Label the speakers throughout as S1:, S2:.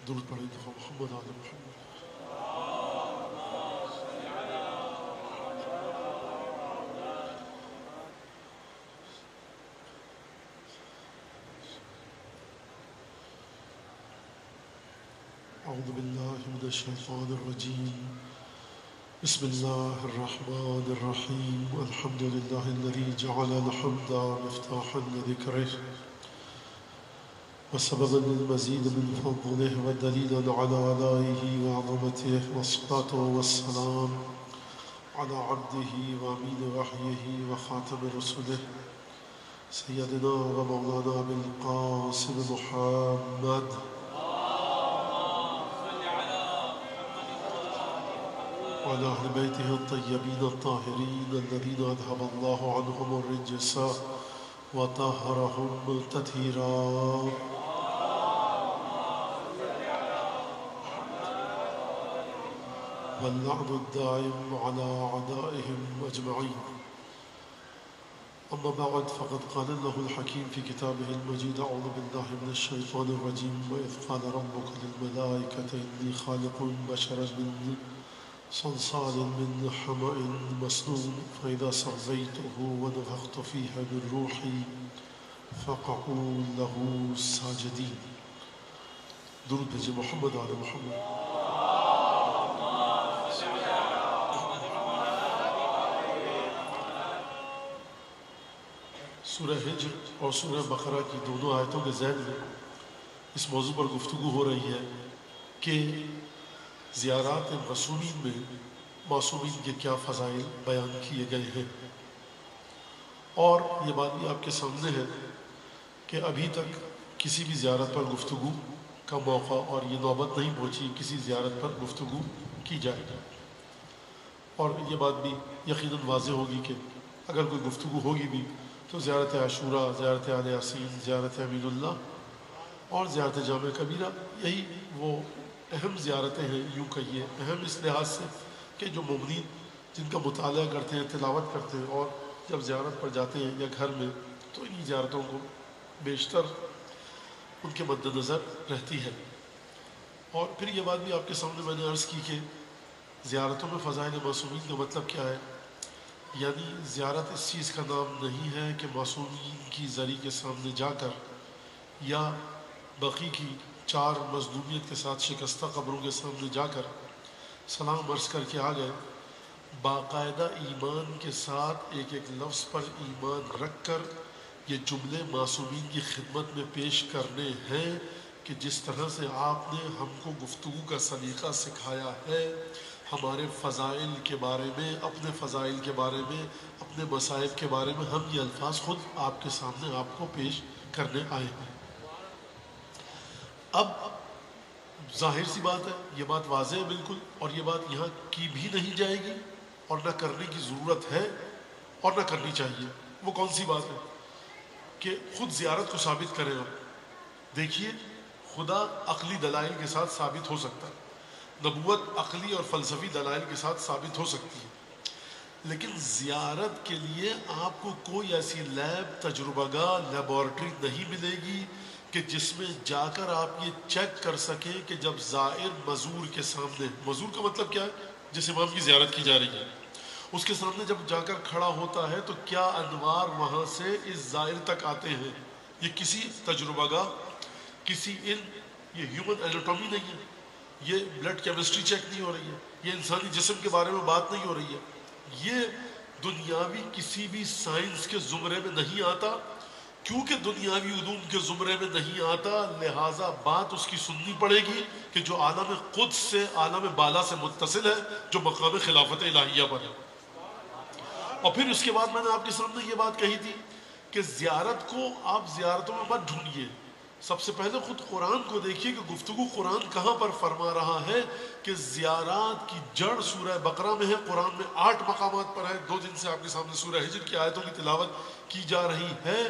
S1: درود پڑھیں دفعہ محمد آل محمد. اعوذ باللہ من الشیطان الرجیم. بسم اللہ الرحمن الرحیم. الحمد للہ الذی جعل الحمد مفتاحا لذکرہ وسببا للمزید من فضله ودلیلا على آلائه وعظمته، والصلاة والسلام على عبده وامین وحیه وخاتم رسله سیدنا و مولانا بالقاسم محمد وعلى أهل بيته الطيبين الطاهرين الذين أذهب الله عنهم الرجس وطهرهم تطهيرا. واللعن الدائم على أعدائهم أجمعين. أما بعد، فقد قال الله الحكيم في كتابه المجيد: أعوذ بالله من الشيطان الرجيم. وإذ قال ربك للملائكة إني خالق بشرا من صلصال من حمأ مسنون فإذا سويته ونفخت فيه من روحي فقعوا له ساجدين. درود بھیجے محمد آل محمد. سورہ ہجر اور سورہ بقرہ کی دونوں آیتوں کے ذیل میں اس موضوع پر گفتگو ہو رہی ہے کہ زیارات معصومین میں معصومین کے کیا فضائل بیان کیے گئے ہیں. اور یہ بات بھی آپ کے سامنے ہے کہ ابھی تک کسی بھی زیارت پر گفتگو کا موقع اور یہ نوبت نہیں پہنچی کسی زیارت پر گفتگو کی جائے. اور یہ بات بھی یقیناً واضح ہوگی کہ اگر کوئی گفتگو ہوگی بھی تو زیارت عاشوراء، زیارت آل یاسین، زیارت امین اللہ اور زیارت جامع کبیرہ، یہی وہ اہم زیارتیں ہیں. یوں کہیے اہم اس لحاظ سے کہ جو مومنین جن کا مطالعہ کرتے ہیں، تلاوت کرتے ہیں، اور جب زیارت پر جاتے ہیں یا گھر میں تو انہی زیارتوں کو بیشتر ان کے مد نظر رہتی ہے. اور پھر یہ بات بھی آپ کے سامنے میں نے عرض کی کہ زیارتوں میں فضائل معصومین کا مطلب کیا ہے. یعنی زیارت اس چیز کا نام نہیں ہے کہ معصومین کی زری کے سامنے جا کر یا بقی کی 4 مظلومیت کے ساتھ شکستہ قبروں کے سامنے جا کر سلام عرض کر کے آ گئے. باقاعدہ ایمان کے ساتھ ایک ایک لفظ پر ایمان رکھ کر یہ جملے معصومین کی خدمت میں پیش کرنے ہیں کہ جس طرح سے آپ نے ہم کو گفتگو کا سلیقہ سکھایا ہے، ہمارے فضائل کے بارے میں، اپنے فضائل کے بارے میں، اپنے مصائب کے بارے میں ہم یہ الفاظ خود آپ کے سامنے آپ کو پیش کرنے آئے ہیں. اب ظاہر سی بات ہے، یہ بات واضح ہے بالکل، اور یہ بات یہاں کی بھی نہیں جائے گی اور نہ کرنے کی ضرورت ہے اور نہ کرنی چاہیے. وہ کون سی بات ہے کہ خود زیارت کو ثابت کریں. آپ دیکھیے، خدا عقلی دلائل کے ساتھ ثابت ہو سکتا ہے، نبوت عقلی اور فلسفی دلائل کے ساتھ ثابت ہو سکتی ہے، لیکن زیارت کے لیے آپ کو کوئی ایسی لیب، تجربہ گاہ، لیبارٹری نہیں ملے گی کہ جس میں جا کر آپ یہ چیک کر سکیں کہ جب زائر مزور کے سامنے، مزور کا مطلب کیا ہے؟ جس امام کی زیارت کی جا رہی ہے اس کے سامنے جب جا کر کھڑا ہوتا ہے تو کیا انوار وہاں سے اس زائر تک آتے ہیں. یہ کسی تجربہ گاہ، کسی علم، یہ ہیومن ایناٹومی نہیں ہے، یہ بلڈ کیمسٹری چیک نہیں ہو رہی ہے، یہ انسانی جسم کے بارے میں بات نہیں ہو رہی ہے، یہ دنیاوی کسی بھی سائنس کے زمرے میں نہیں آتا. کیونکہ دنیاوی علوم کے زمرے میں نہیں آتا، لہٰذا بات اس کی سننی پڑے گی کہ جو عالم قدس سے، عالم بالا سے متصل ہے، جو مقام خلافت الہیہ پر ہے. اور پھر اس کے بعد میں نے آپ کے سامنے یہ بات کہی تھی کہ زیارت کو آپ زیارتوں میں مت ڈھونڈیے. سب سے پہلے خود قرآن کو دیکھیے کہ گفتگو قرآن کہاں پر فرما رہا ہے کہ زیارات کی جڑ سورہ بقرہ میں ہے. قرآن میں 8 مقامات پر ہے. 2 دن سے آپ کے سامنے سورہ ہجر کی آیتوں کی تلاوت کی جا رہی ہے.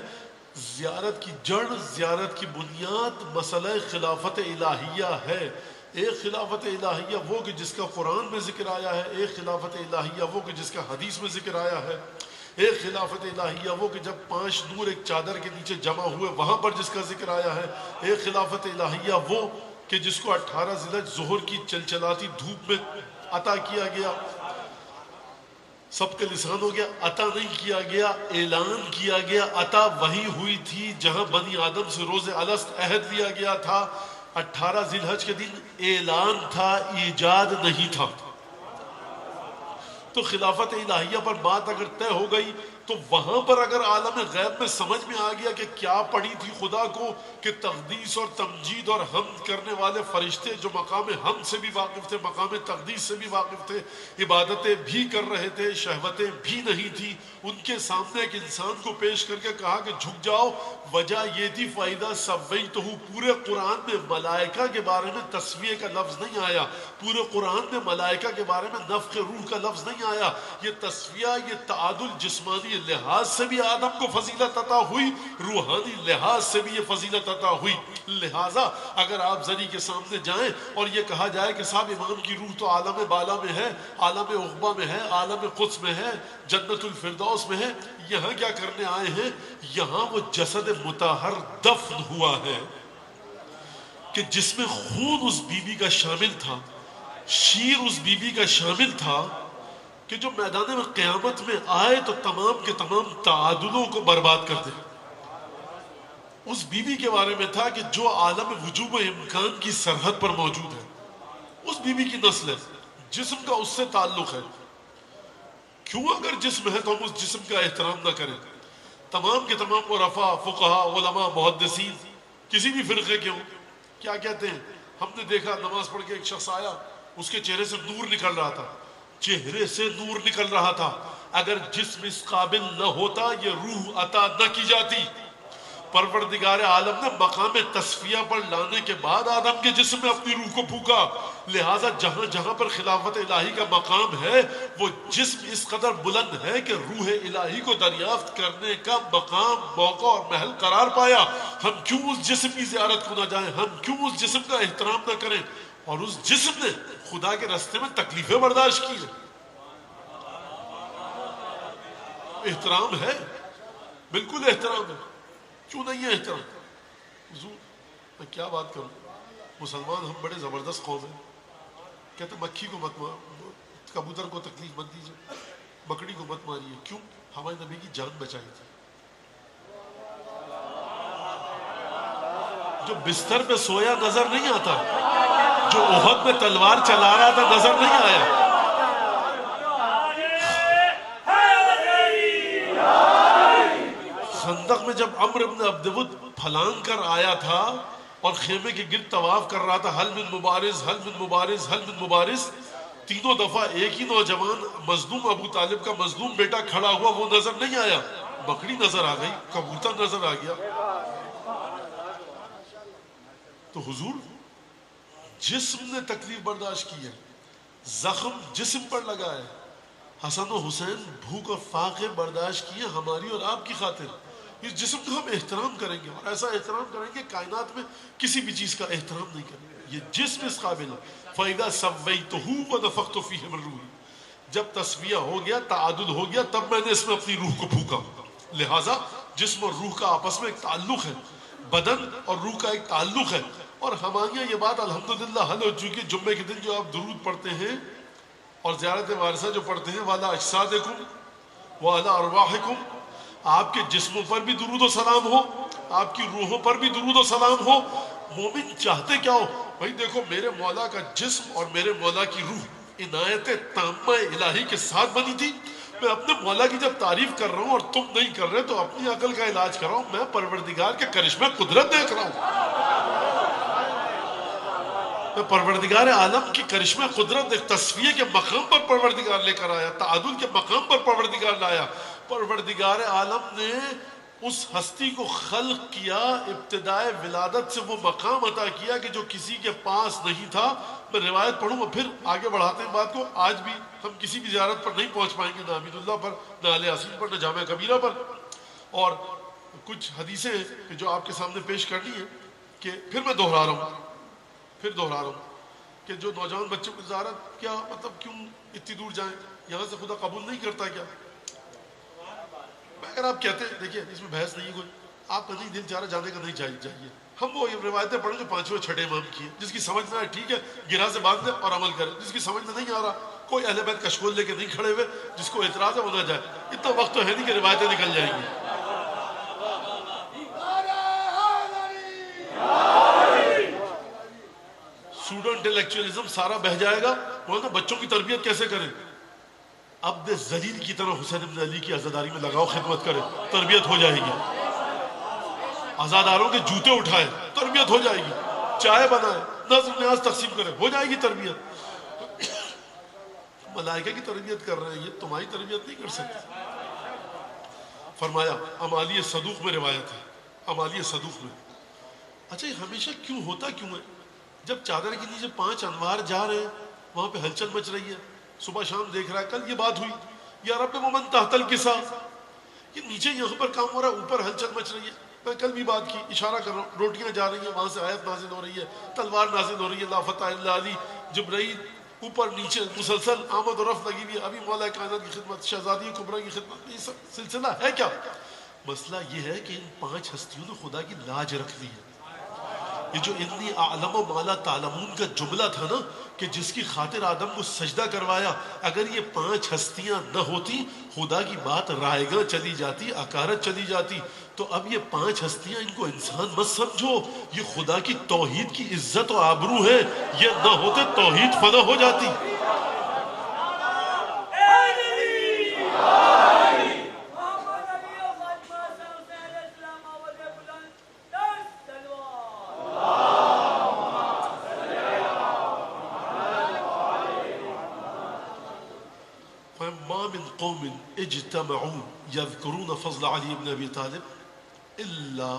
S1: زیارت کی جڑ، زیارت کی بنیاد مسئلہ خلافت الہیہ ہے. ایک خلافت الہیہ وہ کہ جس کا قرآن میں ذکر آیا ہے، ایک خلافت الہیہ وہ کہ جس کا حدیث میں ذکر آیا ہے، ایک خلافت الہیہ وہ کہ جب 5 نور ایک چادر کے نیچے جمع ہوئے وہاں پر جس کا ذکر آیا ہے، ایک خلافت الہیہ وہ کہ جس کو 18 ذی الحجہ ظہر کی چلچلاتی دھوپ میں عطا کیا گیا، سب کا لسان ہو گیا، عطا نہیں کیا گیا، اعلان کیا گیا۔ عطا وہی ہوئی تھی جہاں بنی آدم سے روز الست عہد لیا گیا تھا، 18 ذی الحجہ کے دن اعلان تھا، ایجاد نہیں تھا۔ تو خلافت الہیہ پر بات اگر طے ہو گئی تو وہاں پر اگر عالم غیب میں سمجھ میں آ گیا کہ کیا پڑی تھی خدا کو، کہ تقدیس اور تمجید اور حمد کرنے والے فرشتے جو مقام حمد سے بھی واقف تھے، مقام تقدیس سے بھی واقف تھے، عبادتیں بھی کر رہے تھے، شہوتیں بھی نہیں تھی، ان کے سامنے ایک انسان کو پیش کر کے کہا کہ جھک جاؤ۔ وجہ یہ تھی فَإِذَا سَوَّيْتُهُ، پورے قرآن میں ملائکہ کے بارے میں تسویہ کا لفظ نہیں آیا، پورے قرآن میں ملائکہ کے بارے میں نفخ روح کا لفظ نہیں آیا۔ یہ تسویہ، یہ تعادل جسمانی لحاظ سے بھی آدم کو فضیلت عطا ہوئی، روحانی لحاظ سے بھی یہ فضیلت عطا ہوئی۔ لہٰذا اگر آپ زری کے سامنے جائیں اور یہ کہا جائے کہ صاحب امام کی روح تو عالم بالا میں ہے، عالم عقبہ میں ہے، عالم قدس میں ہے، جنت الفردوس میں ہے، یہاں کیا کرنے آئے ہیں؟ یہاں وہ جسد مطہر دفن ہوا ہے کہ جس میں خون اس بی بی کا شامل تھا، شیر اس بی بی کا شامل تھا، کہ جو میدان میں قیامت میں آئے تو تمام کے تمام تعادلوں کو برباد کر دے۔ اس بی بی کے بارے میں تھا کہ جو عالم وجوب و امکان کی سرحد پر موجود ہے، اس بی بی کی نسل ہے، جسم کا اس سے تعلق ہے۔ کیوں اگر جسم ہے تو ہم اس جسم کا احترام نہ کریں؟ تمام کے تمام عرفاء، فقہاء، علماء، محدثین کسی بھی فرقے کے ہوں، کیا کہتے ہیں؟ ہم نے دیکھا نماز پڑھ کے ایک شخص آیا، اس کے چہرے سے نور نکل رہا تھا، چہرے سے نور نکل رہا تھا۔ اگر جسم اس قابل نہ ہوتا یہ روح عطا نہ کی جاتی۔ پروردگار عالم نے مقام تصفیہ پر لانے کے بعد آدم کے جسم میں اپنی روح کو پھونکا۔ لہٰذا جہاں جہاں پر خلافت الہی کا مقام ہے وہ جسم اس قدر بلند ہے کہ روح الہی کو دریافت کرنے کا مقام، موقع اور محل قرار پایا۔ ہم کیوں اس جسم کی زیارت کو نہ جائیں؟ ہم کیوں اس جسم کا احترام نہ کریں؟ اور اس جسم نے خدا کے راستے میں تکلیفیں برداشت کی ہیں۔ احترام ہے، بالکل احترام ہے، کیوں نہیں ہے احترام؟ حضور میں کیا بات کروں، مسلمان ہم بڑے زبردست قوم ہیں، کہتے مکھی کو مت مار، کبوتر کو تکلیف مت دیجیے، بکری کو مت ماریے، کیوں؟ ہمارے نبی کی جان بچائی تھی۔ جو بستر پہ سویا نظر نہیں آتا، جو احد میں تلوار چلا رہا تھا نظر نہیں آیا۔ خندق میں جب عمرو بن عبد ود پھلانگ کر آیا تھا اور خیمے کے گرد طواف کر رہا تھا، حل من مبارز، حل من مبارز، حل من مبارز، تینوں دفعہ ایک ہی نوجوان مظلوم ابو طالب کا مظلوم بیٹا کھڑا ہوا، وہ نظر نہیں آیا۔ بکری نظر آ گئی، کبوتر نظر آ گیا۔ تو حضور جسم نے تکلیف برداشت کی ہے، زخم جسم پر لگا ہے، حسن و حسین بھوک اور فاقے برداشت کیے ہماری اور آپ کی خاطر۔ اس جسم کا ہم احترام کریں گے، اور ایسا احترام کریں گے کائنات میں کسی بھی چیز کا احترام نہیں کریں گے۔ یہ جسم اس قابل ہے۔ فَإِذَا سَوَّيْتُهُ وَنَفَخْتُ فِيهِ مِن رُوحِي، جب تسویہ ہو گیا، تعادل ہو گیا، تب میں نے اس میں اپنی روح کو پھونکا۔ لہٰذا جسم اور روح کا آپس میں ایک تعلق ہے، بدن اور روح کا ایک تعلق ہے۔ اور ہمارے یہاں یہ بات الحمدللہ حل ہو چکی۔ جمعے کے دن جو آپ درود پڑھتے ہیں اور زیارت وارثہ جو پڑھتے ہیں، وَعَلَىٰ أَجْسَادِكُمْ وَعَلَىٰ أَرْوَاحِكُمْ، آپ کے جسموں پر بھی درود و سلام ہو، آپ کی روحوں پر بھی درود و سلام ہو۔ مومن چاہتے کیا ہو؟ بھائی دیکھو میرے مولا کا جسم اور میرے مولا کی روح عنایت تامہ الہی کے ساتھ بنی تھی۔ میں اپنے مولا کی جب تعریف کر رہا ہوں اور تم نہیں کر رہے تو اپنی عقل کا علاج کر رہا ہوں، میں پروردگار کے کرشمہ قدرت دیکھ رہا ہوں، میں پروردگار عالم کی کرشمہ قدرت ایک تصفیہ کے مقام پر پروردگار لے کر آیا، تعادل کے مقام پر پروردگار لایا۔ پروردگار عالم نے اس ہستی کو خلق کیا، ابتدائے ولادت سے وہ مقام عطا کیا کہ جو کسی کے پاس نہیں تھا۔ میں روایت پڑھوں اور پھر آگے بڑھاتے ہیں بات کو۔ آج بھی ہم کسی بھی زیارت پر نہیں پہنچ پائیں گے، نہ حمید اللہ پر، نہ اہل یاسین پر، نہ جامعہ کبیرہ پر۔ اور کچھ حدیثیں جو آپ کے سامنے پیش کرنی ہے کہ پھر میں دہرا رہا ہوں کہ جو نوجوان بچوں کی زیارت، کیا مطلب کیوں اتنی دور جائیں؟ یہاں سے خدا قبول نہیں کرتا کیا؟ اگر آپ کہتے ہیں، دیکھیے اس میں بحث نہیں ہے کوئی، آپ کا نہیں دل چاہ رہا جانے کا نہیں چاہیے. ہم وہ روایتیں پڑھیں جو پانچویں چھٹے امام کی ہیں. جس کی سمجھ میں آئے ٹھیک ہے گرا سے باندھ دے اور عمل کرے. جس کی سمجھ میں نہیں آ رہا کوئی اہل بیت کشکول لے کے نہیں کھڑے ہوئے. جس کو اعتراض ہے وہ نہ جائے. اتنا وقت تو ہے نہیں کہ روایتیں نکل جائیں گی. سوڈو انٹیلیکچوئلزم سارا بہ جائے گا. بولنا بچوں کی تربیت کیسے کریں؟ عبد ذلیل کی طرح حسین بن علی کی عزاداری میں لگاؤ, خدمت کرے, تربیت ہو جائے گی. عزاداروں کے جوتے اٹھائے, تربیت ہو جائے گی. چائے بنائے, نظر نیاز تقسیم کرے, ہو جائے گی تربیت. ملائکہ کی تربیت کر رہے ہیں, یہ تمہاری تربیت نہیں کر سکتے. فرمایا امالی صدوق میں روایت ہے, امالی صدوق میں. اچھا یہ ہمیشہ کیوں ہوتا کیوں ہے؟ جب چادر کے نیچے 5 انوار جا رہے ہیں وہاں پہ ہلچل مچ رہی ہے, صبح شام دیکھ رہا ہے. کل یہ بات ہوئی یا رب ومن تحت الکسا, یہ نیچے یہاں پر کام ہو رہا ہے, اوپر ہلچل مچ رہی ہے. میں کل بھی بات کی, اشارہ کر رہا ہوں, روٹیاں جا رہی ہیں, وہاں سے آیت نازل ہو رہی ہے, تلوار نازل ہو رہی ہے, لا فتح الا علی, جبرائیل اوپر نیچے مسلسل آمد و رفت لگی ہوئی ہے. ابھی مولا کائنات کی خدمت, شہزادی کبریٰ کی خدمت, یہ سب سلسلہ ہے. کیا مسئلہ یہ ہے کہ ان 5 ہستیوں نے خدا کی لاج رکھ دی ہے. یہ جو انی اعلم ما لا تعلمون کا جملہ تھا نا, کہ جس کی خاطر آدم کو سجدہ کروایا, اگر یہ 5 ہستیاں نہ ہوتی خدا کی بات رائیگاں چلی جاتی, اکارت چلی جاتی. تو اب یہ 5 ہستیاں, ان کو انسان مت سمجھو, یہ خدا کی توحید کی عزت و آبرو ہے. یہ نہ ہوتے توحید فنا ہو جاتی. قوم اجتمعوا يذكرون فضل علي بن ابي طالب الا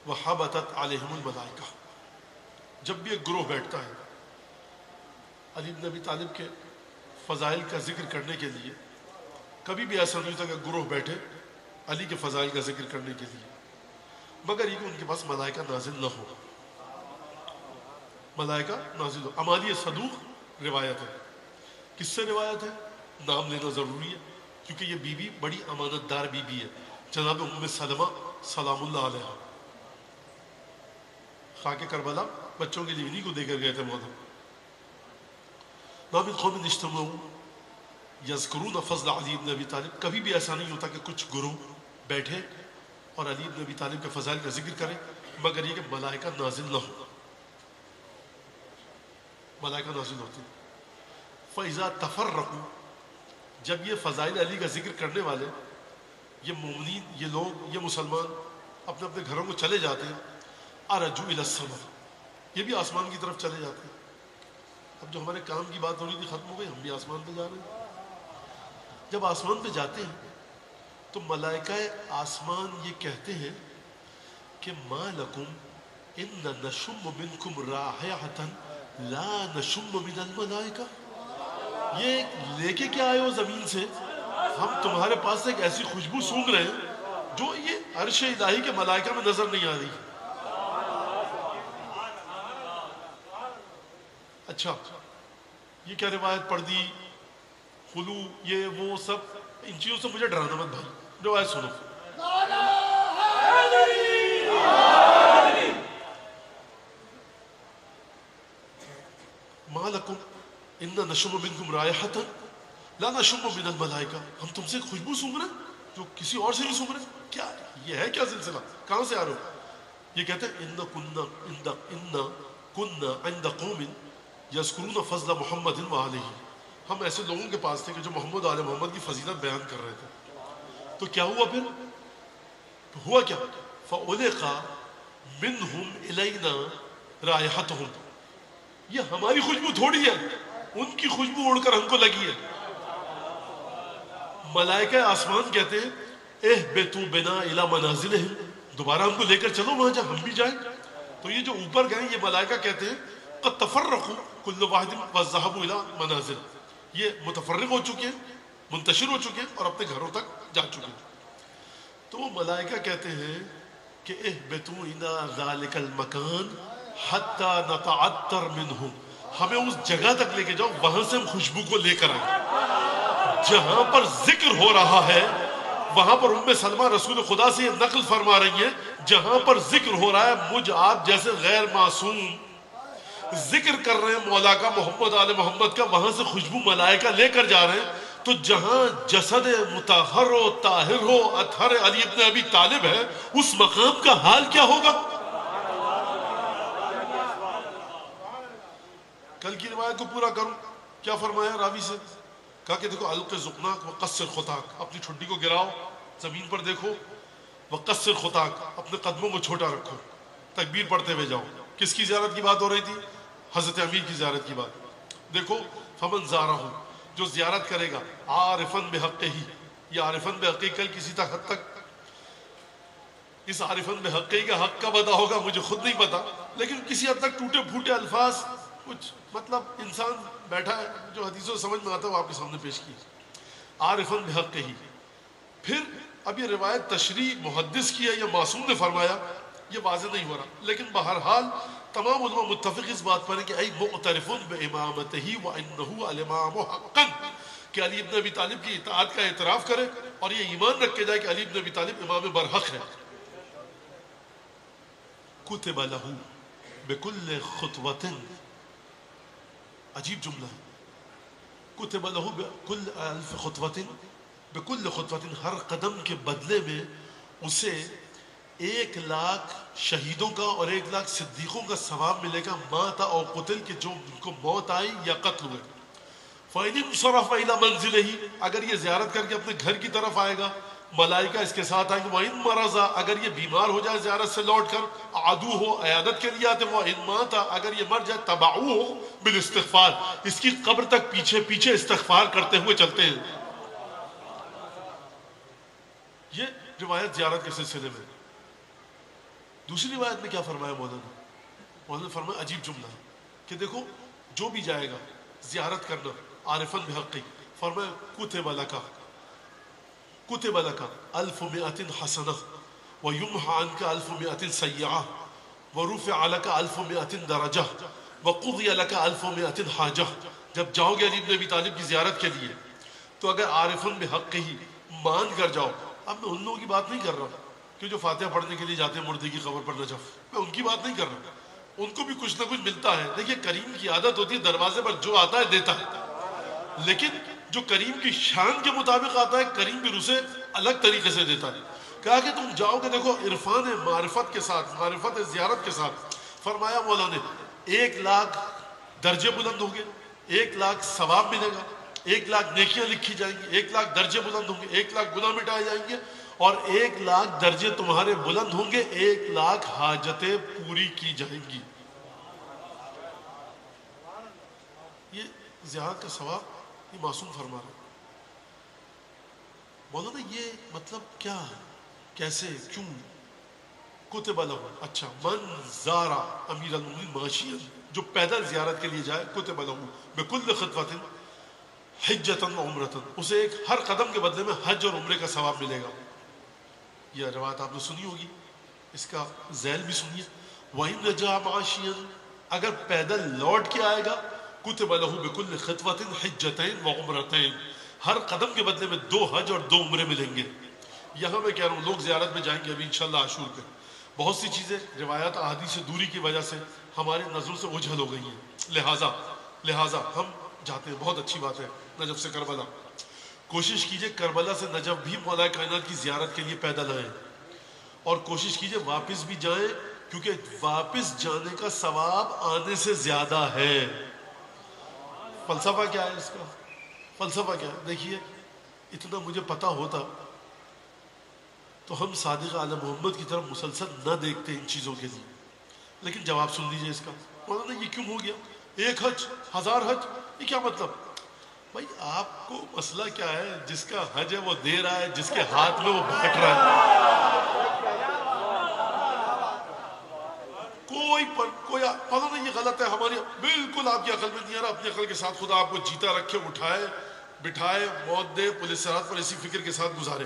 S1: وحبطت عليهم الملائكه. جب بھی ایک گروہ بیٹھتا ہے علی بن ابی طالب کے فضائل کا ذکر کرنے کے لیے, کبھی بھی ایسا نہیں ہوتا کہ گروہ بیٹھے علی کے فضائل کا ذکر کرنے کے لیے مگر یہ کہ ان کے پاس ملائکہ نازل نہ ہو. ملائکہ نازل ہو. امالی صدوق روایت ہے. کس سے روایت ہے؟ نام لینا ضروری ہے کیونکہ یہ بی بی بڑی امانت دار بی بی ہے. جناب ام سلمہ سلام اللہ علیہ, خاک کربلا بچوں کے لیے انہی کو دے کر گئے تھے مولا. ما من قوم اجتمعوا یذکرون فضل علی بن ابی طالب. کبھی بھی ایسا نہیں ہوتا کہ کچھ گروہ بیٹھے اور علی بن ابی طالب کے فضائل کا ذکر کریں مگر یہ کہ ملائکہ نازل نہ ہو. ملائکہ نازل ہوتی. فَإِذَا تَفَرَّقُوا, جب یہ فضائل علی کا ذکر کرنے والے, یہ مومنین, یہ لوگ, یہ مسلمان اپنے اپنے گھروں کو چلے جاتے ہیں, عَرَجُوا إِلَى السَّمَاءِ, یہ بھی آسمان کی طرف چلے جاتے ہیں. اب جو ہمارے کام کی بات ہو رہی تھی ختم ہو گئی, ہم بھی آسمان پہ جا رہے ہیں. جب آسمان پہ جاتے ہیں تو ملائکہ آسمان یہ کہتے ہیں کہ مَا لَكُمْ إِنَّ نَشُمُّ مِنْكُمْ رَائِحَةً لَا نَشُمُّ مِنَ الْمَلَائِكَةِ. یہ لے کے کیا آئے ہو زمین سے, ہم تمہارے پاس سے ایک ایسی خوشبو سونگھ رہے ہیں جو یہ عرش الہی کے ملائکہ میں نظر نہیں آ رہی. اچھا یہ کیا روایت پڑھ دی, خلو, یہ وہ سب, ان چیزوں سے مجھے ڈرانا مت بھائی. روایت سنو. ما لکم ان نشم منکم رائحۃ لا نشم من الملائکہ. ہم تم سے خوشبو سونگھ رہے ہیں جو کسی اور سے نہیں سونگھ رہے. کیا یہ ہے کیا سلسلہ, کہاں سے آ رہے ہو؟ یہ کہتے ہیں ان کنا عند قوم یذکرون فضل محمد وآلہ. ہم ایسے لوگوں کے پاس تھے کہ جو محمد آل محمد کی فضیلت بیان کر رہے تھے. تو کیا ہوا پھر؟ ہوا کیا؟ فَأُلِقَ مِنْهُمْ إِلَيْنَا رَائِحَتُهُمْ. یہ ہماری خوشبو تھوڑی ہے, ان کی خوشبو اڑ کر ہم کو لگی ہے. ملائکہ آسمان کہتے ہیں اہبطوا بنا الی منازلہم, دوبارہ ہم کو لے کر چلو وہاں جہاں ہم بھی جائیں. تو یہ جو اوپر گئے یہ ملائکہ کہتے ہیں قد تفرقوا کل واحد وذهبوا الی منازل. یہ متفرق ہو چکے ہیں, منتشر ہو چکے ہیں اور اپنے گھروں تک جا چکے ہیں. تو وہ ملائکہ کہتے ہیں کہ اہبطوا الی ذلک المکان حتی نتعطر منہ, ہمیں اس جگہ تک لے کے جاؤ وہاں سے ہم خوشبو کو لے کر آئیں. جہاں پر ذکر ہو رہا ہے وہاں پر ام سلمہ رسول خدا سے یہ نقل فرما رہی ہیں جہاں پر ذکر ہو رہا ہے مجھ آپ جیسے غیر معصوم ذکر کر رہے ہیں مولا کا محمد آل محمد کا, وہاں سے خوشبو ملائکہ لے کر جا رہے ہیں, تو جہاں جسد مطہر و طاہر و اطہر علی ابن ابی طالب ہے اس مقام کا حال کیا ہوگا. کل کی روایت کو پورا کروں, کیا فرمایا راوی سے, کہا کہ دیکھو الق زقناک وقصر خطاک, اپنی ٹھڈی کو گراؤ زمین پر دیکھو, وقصر خطاک اپنے قدموں کو چھوٹا رکھو, تکبیر پڑھتے ہوئے جاؤ. کس کی زیارت کی بات ہو رہی تھی؟ حضرت امیر کی زیارت کی بات. دیکھو فمن زارہ, جو زیارت کرے گا عارفن بحقہ ہی, یہ عارفن بحقہ کل کسی حد تک اس عارفن بحقہ کا حق کب ادا ہوگا مجھے خود نہیں پتا, لیکن کسی حد تک ٹوٹے پھوٹے الفاظ کچھ مطلب انسان بیٹھا ہے جو حدیثوں سمجھ میں آتا ہے وہ آپ کے سامنے پیش کی. عارفن بحقہ ہی. پھر اب یہ روایت تشریح محدث کی ہے یا معصوم نے فرمایا یہ واضح نہیں ہو رہا, لیکن بہرحال تمام علماء متفق اس بات پر ہے کہ ای معترف بامامتہ وانہ الامام حقا, کہ علی ابن ابی طالب کی اطاعت کا اعتراف کرے اور یہ ایمان رکھ کے جائے کہ علی ابن ابی طالب امام برحق ہے. کتب لہ بکل خطوۃ, عجیب جملہ ہے, کتب لہ بکل الف خطوۃ, بکل خطوۃ, ہر قدم کے بدلے میں اسے 1,00,000 شہیدوں کا اور 1,00,000 صدیقوں کا ثواب ملے گا. مات او قتل, کہ جو ان کو موت آئی یا قتل ہوئے. فَإِنِ انصَرَفَ إِلَى مَنزِلِهِ, اگر یہ زیارت کر کے اپنے گھر کی طرف آئے گا ملائکہ اس کے ساتھ آئیں گے. وَإِن مَرَضَ, اگر یہ بیمار ہو جائے زیارت سے لوٹ کر عدو ہو عیادت کے لیے آتے. وَإِن مَاتَ, اگر یہ مر جائے تَبَعُوهُ بِالْإِسْتِغْفَارِ, اس کی قبر تک پیچھے پیچھے استغفار کرتے ہوئے چلتے ہیں. یہ روایت زیارت کے سلسلے میں. دوسری روایت میں کیا فرمایا مولانا؟ مولانا فرمایا عجیب جملہ ہے کہ دیکھو جو بھی جائے گا زیارت کرنا عارفاً بحقی, فرمایا کتب لکا, کتب لکا 1,100 حسنہ ویمحى عنک 1,100 سیئہ ورفع لک 1,100 درجہ وقضی لک 1,100 حاجہ. جب جاؤ گے علی ابن ابی طالب کی زیارت کے لیے تو اگر عارفاً بحقی مان کر جاؤ. اب میں ان لوگوں کی بات نہیں کر رہا کہ جو فاتحہ پڑھنے کے لیے جاتے ہیں مردے کی قبر پر نجف, میں ان کی بات نہیں کر رہا, ان کو بھی کچھ نہ کچھ ملتا ہے. دیکھیے کریم کی عادت ہوتی ہے دروازے پر جو آتا ہے دیتا ہے, لیکن جو کریم کی شان کے مطابق آتا ہے کریم بھی اسے الگ طریقے سے دیتا ہے. کہا کہ تم جاؤ گے دیکھو عرفان معرفت کے ساتھ, معرفت زیارت کے ساتھ. فرمایا مولا نے 1,00,000 درجے بلند ہوں گے, 1,00,000 ثواب ملے گا, 1,00,000 نیکیاں لکھی جائیں گی, 1,00,000 درجے بلند ہوں گے, 1,00,000 گناہ مٹائے جائیں گے, اور 1,00,000 درجے تمہارے بلند ہوں گے, 1,00,000 حاجتیں پوری کی جائیں گی. یہ زیارت کا ثواب یہ معصوم فرما رہا ہے. مولانا یہ مطلب کیا ہے, کیسے, کیوں؟ کتب لہ, اچھا من زارا امیر المؤمنین ماشیا, جو پیدل زیارت کے لیے جائے کتب لہ بکل خطوۃ حجۃ و عمرۃ, اسے ایک ہر قدم کے بدلے میں حج اور عمرے کا ثواب ملے گا. یہ روایت آپ نے سنی ہوگی, اس کا ذیل بھی سنیے. وَإِنْ رَجَعَ مَعَاشِيًا, اگر پیدل لوٹ کے آئے گا کتب لہ بکل خطوۃ حجتین و عمرتین, ہر قدم کے بدلے میں 2 حج اور 2 عمرے ملیں گے. یہاں میں کہہ رہا ہوں لوگ زیارت میں جائیں گے ابھی انشاءاللہ عاشور پہ, بہت سی چیزیں روایات احادیث سے دوری کی وجہ سے ہماری نظروں سے اوجھل ہو گئی ہیں, لہٰذا ہم جاتے ہیں, بہت اچھی بات ہے. نجف سے کربلا, کوشش کیجئے کربلا سے نجف بھی مولا کائنات کی زیارت کے لیے پیدل آئیں, اور کوشش کیجئے واپس بھی جائیں, کیونکہ واپس جانے کا ثواب آنے سے زیادہ ہے. فلسفہ کیا ہے اس کا؟ فلسفہ کیا ہے؟ دیکھیے اتنا مجھے پتا ہوتا تو ہم صادق آل محمد کی طرف مسلسل نہ دیکھتے ان چیزوں کے لیے, لیکن جواب سن لیجئے اس کا. مولانا یہ کیوں ہو گیا, 1 حج 1000 حج, یہ کیا مطلب؟ بھائی آپ کو مسئلہ کیا ہے, جس کا حج ہے وہ دے رہا ہے, جس کے ہاتھ میں وہ بانٹ رہا ہے. کوئی پتہ نہیں, یہ غلط ہے ہماری, بالکل آپ کی عقل میں نہیں آ رہا. اپنی عقل کے ساتھ خدا آپ کو جیتا رکھے, اٹھائے بٹھائے, موت دے, پولیس سرات پر اسی فکر کے ساتھ گزارے.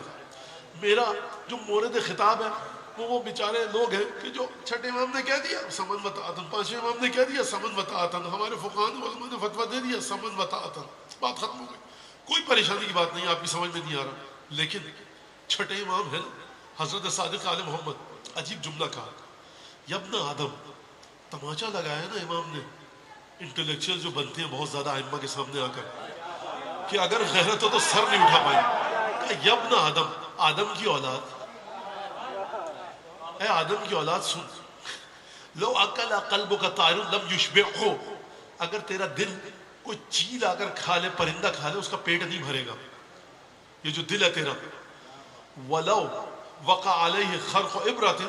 S1: میرا جو مورد خطاب ہے وہ بیچارے لوگ ہیں کہ جو چھٹے امام نے کہہ دیا سمن وطاعتن, 5ویں امام نے کہہ دیا سمن وطاعتن, ہمارے فقہاء نے فتویٰ دے دیا سمن وطاعتن, بات ختم ہو گئی. کوئی پریشانی کی بات نہیں, آپ کی سمجھ میں نہیں آ رہا. لیکن چھٹے امام ہے نا حضرت صادق آل محمد، عجیب جملہ کہا، یبن آدم، تماچا لگایا نا امام نے انٹلیکچوئل جو بنتے ہیں بہت زیادہ ائمہ کے سامنے آ کر کہ اگر غیرت ہو تو سر نہیں اٹھا پائے، کہا یبن آدم، آدم کی اولاد، اے آدم کی اولاد سن، لو اکل قلبک طائر لم یشبعہ، اگر تیرا دل کوئی چیل آ کر کھا لے، پرندہ کھا لے، اس کا پیٹ نہیں بھرے گا، یہ جو دل ہے تیرا، وَلَوْ وَقَعَ عَلَيْهِ خَرْقُ عِبْرَةٍ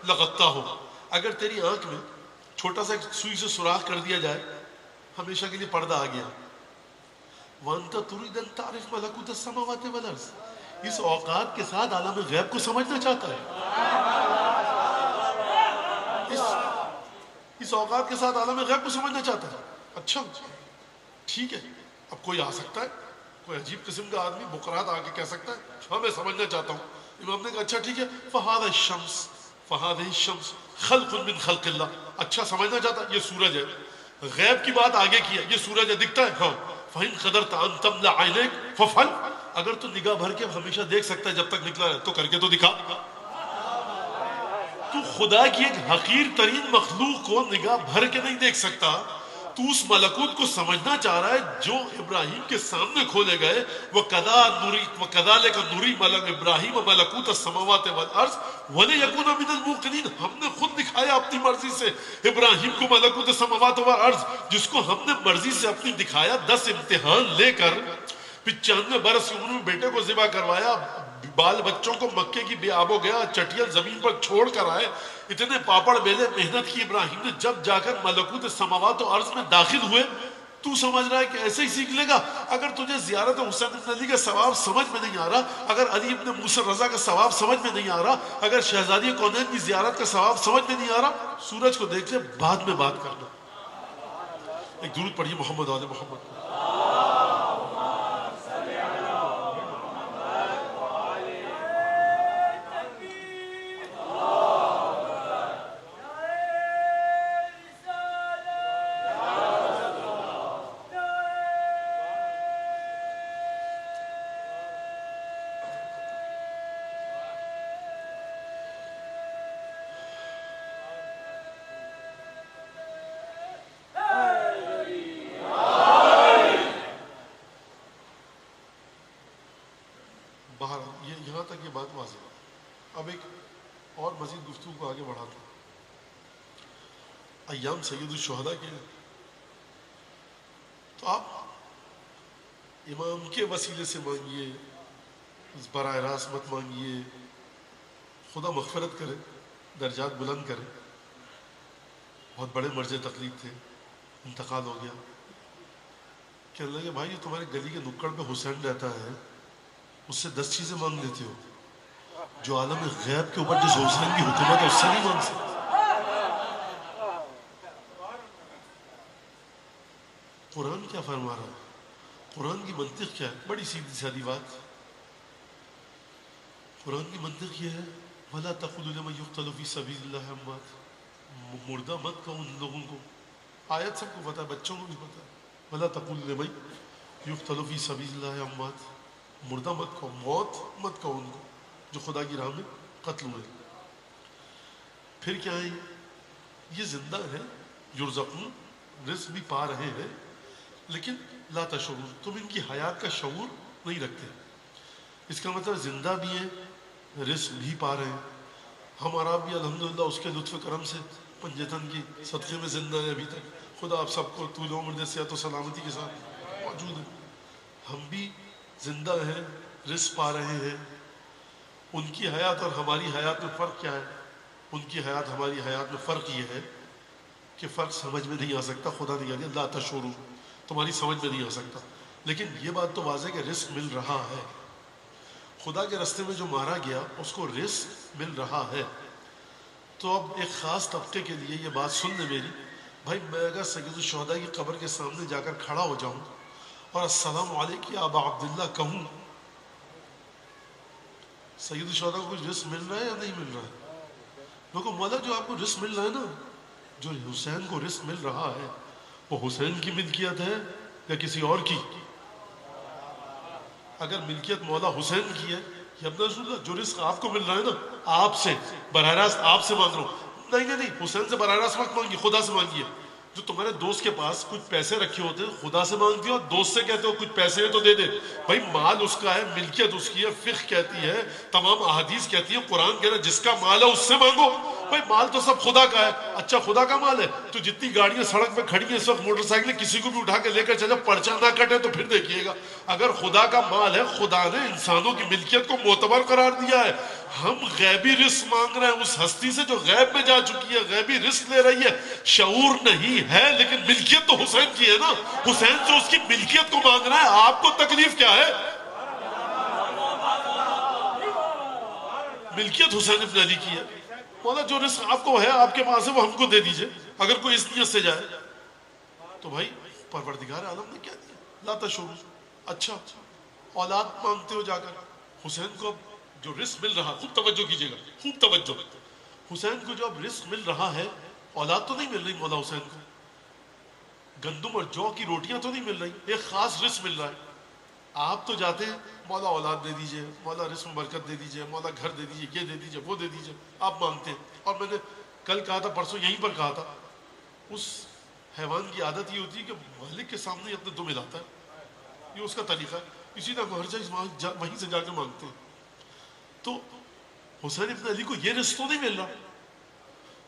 S1: لَغَطَّاهُ، اگر تیری آنکھ میں چھوٹا سا ایک سوئی سے سوراخ کر دیا جائے ہمیشہ کے لیے پردہ آ گیا، وَأَنْتَ تُرِيدُ أَن تَعْرِفَ مَلَكُوتَ السَّمَاوَاتِ وَالْأَرْضِ، اس اوقات کے ساتھ عالم غیب کو سمجھنا چاہتا ہے، اس اوقات کے ساتھ عالم غیب کو سمجھنا چاہتا ہے، اچھا ٹھیک ہے، اب کوئی آ سکتا ہے، کوئی عجیب قسم کا آدمی بقرات آ کے کہہ سکتا ہے ہاں میں سمجھنا چاہتا ہوں، امام نے کہا اچھا ٹھیک ہے، فَهَذَا الشَّمْسِ فَهَذِهِ الشَّمْسِ خَلْقٌ مِّن خَلْقِ اللَّهِ، اچھا سمجھنا چاہتا ہے یہ سورج ہے، غیب کی بات آگے کی ہے، یہ سورج ہے دکھتا ہے ہاں، فَإِن قَدَرْتَ أَن تَمْلَأَ عَيْنَيْكَ فَافْعَلْ، اگر تو نگاہ بھر کے ہمیشہ دیکھ سکتا ہے جب تک نکلا ہے تو کر کے تو دکھا، تو خدا کی ایک حقیر ترین مخلوق کو نگاہ بھر کے نہیں دیکھ سکتا، تو اس ملکوت کو سمجھنا چاہ رہا ہے جو ابراہیم کے سامنے کھولے گئے، وَكَذَلِكَ نُرِي إِبْرَاهِيمَ مَلَكُوتَ السَّمَاوَاتِ وَالْأَرْضِ وَلِيَكُونَ مِنَ الْمُوقِنِينَ، ہم نے خود دکھایا اپنی مرضی سے ابراہیم کو ملکوت السماوات والارض، جس کو ہم نے مرضی سے اپنی دکھایا، 10 امتحان لے کر 95 برس کی عمر میں بیٹے کو ذبح کروایا، بال بچوں کو مکے کی بے آب و گیا چٹیل زمین پر چھوڑ کر آئے، اتنے پاپڑ بیلے محنت کی ابراہیم نے، جب جا کر ملکوت السماوات و ارض میں داخل ہوئے تو سمجھ رہا ہے کہ ایسے ہی سیکھ لے گا، اگر تجھے زیارت حسین بن علی کا ثواب سمجھ میں نہیں آ رہا، اگر علی ابن موسیٰ رضا کا ثواب سمجھ میں نہیں آ رہا، اگر شہزادی کونین کی زیارت کا ثواب سمجھ میں نہیں آ رہا، سورج کو دیکھ لے بعد میں بات کرنا۔ ایک درود پڑھیے محمد آل محمد۔ یہاں تک یہ بات واضح ہے۔ اب ایک اور مزید گفتگو کو آگے بڑھاتے ہیں۔ ایام سید الشہداء کے تو آپ امام کے وسیلے سے مانگیے، براہ راست مت مانگیے، خدا مغفرت کرے، درجات بلند کرے، بہت بڑے مرجع تقلید تھے، انتقال ہو گیا، کہنے لگے بھائی جو تمہارے گلی کے نکڑ پہ حسین رہتا ہے اس سے 10 چیزیں مانگ لیتے ہو، جو عالم غیب کے اوپر جس حسین کی حکومت ہے اس سے نہیں مانگ سکتے۔ قرآن کیا فرما رہا ہے؟ قرآن کی منطق کیا ہے؟ بڑی سیدھی سادی بات، قرآن کی منطق یہ ہے وَلَا تَقُولُوا لِمَن يُقْتَلُ فِي سَبِيلِ اللَّهِ أَمْوَاتٌ، مردہ مت کہو ان لوگوں کو، آیت سب کو پتا ہے، بچوں کو بھی پتا ہے، وَلَا تَقُولُوا لِمَن يُقْتَلُ فِي سَبِيلِ اللَّهِ أَمْوَاتٌ، مردہ مت کہو، موت مت کہو ان کو جو خدا کی راہ میں قتل ہوئے۔ پھر کیا ہے؟ یہ زندہ ہے، یرزقون، رزق بھی پا رہے ہیں، لیکن لا تشعرون، تم ان کی حیات کا شعور نہیں رکھتے۔ اس کا مطلب زندہ بھی ہیں، رزق بھی پا رہے ہیں۔ ہمارا بھی الحمدللہ اس کے لطف کرم سے پنجتن کی صدقے میں زندہ ہے ابھی تک، خدا آپ سب کو طول عمر صحت و سلامتی کے ساتھ موجود ہے۔ ہم بھی زندہ ہیں، رزق پا رہے ہیں۔ ان کی حیات اور ہماری حیات میں فرق کیا ہے؟ ان کی حیات ہماری حیات میں فرق یہ ہے کہ فرق سمجھ میں نہیں آ سکتا، خدا نے کہا دیا لا تشعرون، تمہاری سمجھ میں نہیں آ سکتا، لیکن یہ بات تو واضح کہ رزق مل رہا ہے، خدا کے راستے میں جو مارا گیا اس کو رزق مل رہا ہے۔ تو اب ایک خاص طبقے کے لیے یہ بات سن لے میری بھائی، میں اگر سید الشہداء کی قبر کے سامنے جا کر کھڑا ہو جاؤں اور السلام علیکم یا ابا عبداللہ کہوں، سید الشہداء کو کچھ رزق مل رہا ہے یا نہیں مل رہا ہے؟ لوگوں مولا جو آپ کو رزق مل رہا ہے نا، جو حسین کو رزق مل رہا ہے وہ حسین کی ملکیت ہے یا کسی اور کی؟ اگر ملکیت مولا حسین کی ہے یا ابن رسول اللہ جو رزق آپ کو مل رہا ہے نا آپ سے براہ راست آپ سے مانگ رہا ہوں. نہیں نہیں نہیں, حسین سے براہ راست مت مانگیے, خدا سے مانگیے. جو تمہارے دوست کے پاس کچھ پیسے رکھے ہوتے ہیں خدا سے مانگتے ہو, دوست سے کہتے ہو کچھ پیسے ہیں تو دے دے. بھائی مال اس کا ہے, ملکیت اس کی ہے, فقہ کہتی ہے, تمام احادیث کہتی ہے, قرآن کہہ رہا ہے جس کا مال ہے اس سے مانگو. بھائی مال تو سب خدا کا ہے. اچھا خدا کا مال ہے تو جتنی گاڑیاں سڑک پہ کھڑی ہیں اس وقت, موٹر سائیکلیں, کسی کو بھی اٹھا کے لے کر چلے, پرچہ نہ کٹے تو پھر دیکھیے گا. اگر خدا کا مال ہے, خدا نے انسانوں کی ملکیت کو معتبر قرار دیا ہے. ہم غیبی رزق مانگ رہے ہیں اس ہستی سے جو غیب میں جا چکی ہے, غیبی رزق لے رہی ہے. شعور نہیں ہے لیکن ملکیت تو حسین کی ہے نا. حسین سے اس کی ملکیت کو مانگ رہا ہے, آپ کو تکلیف کیا ہے؟ ملکیت حسین ابن علی کی ہے. مولا جو رزق آپ کو ہے, آپ کے پاس ہے, وہ ہم کو دے دیجئے. اگر کوئی اس نیت سے جائے تو بھائی پروردگار عالم نے کیا دیا, لا تشعروا. اچھا اولاد مانگتے ہو جا کر. حسین کو اب جو رزق مل رہا, خوب توجہ کیجئے گا, خوب توجہ. حسین کو جو اب رزق مل رہا ہے, اولاد تو نہیں مل رہی مولا حسین کو, گندم اور جو کی روٹیاں تو نہیں مل رہی, ایک خاص رزق مل رہا ہے. آپ تو جاتے ہیں مولا اولاد دے دیجئے, مولا رزق میں برکت دے دیجئے, مولا گھر دے دیجئے, یہ دے دیجئے, وہ دے دیجئے, آپ مانگتے ہیں. اور میں نے کل کہا تھا, پرسوں یہیں پر کہا تھا, اس حیوان کی عادت یہ ہوتی ہے کہ مالک کے سامنے اپنے دم ہلاتا ہے, یہ اس کا طریقہ ہے. اسی طرح ہر چیز وہیں سے جا کے مانگتے ہیں. تو حسین ابن علی کو یہ رزق تو نہیں مل رہا,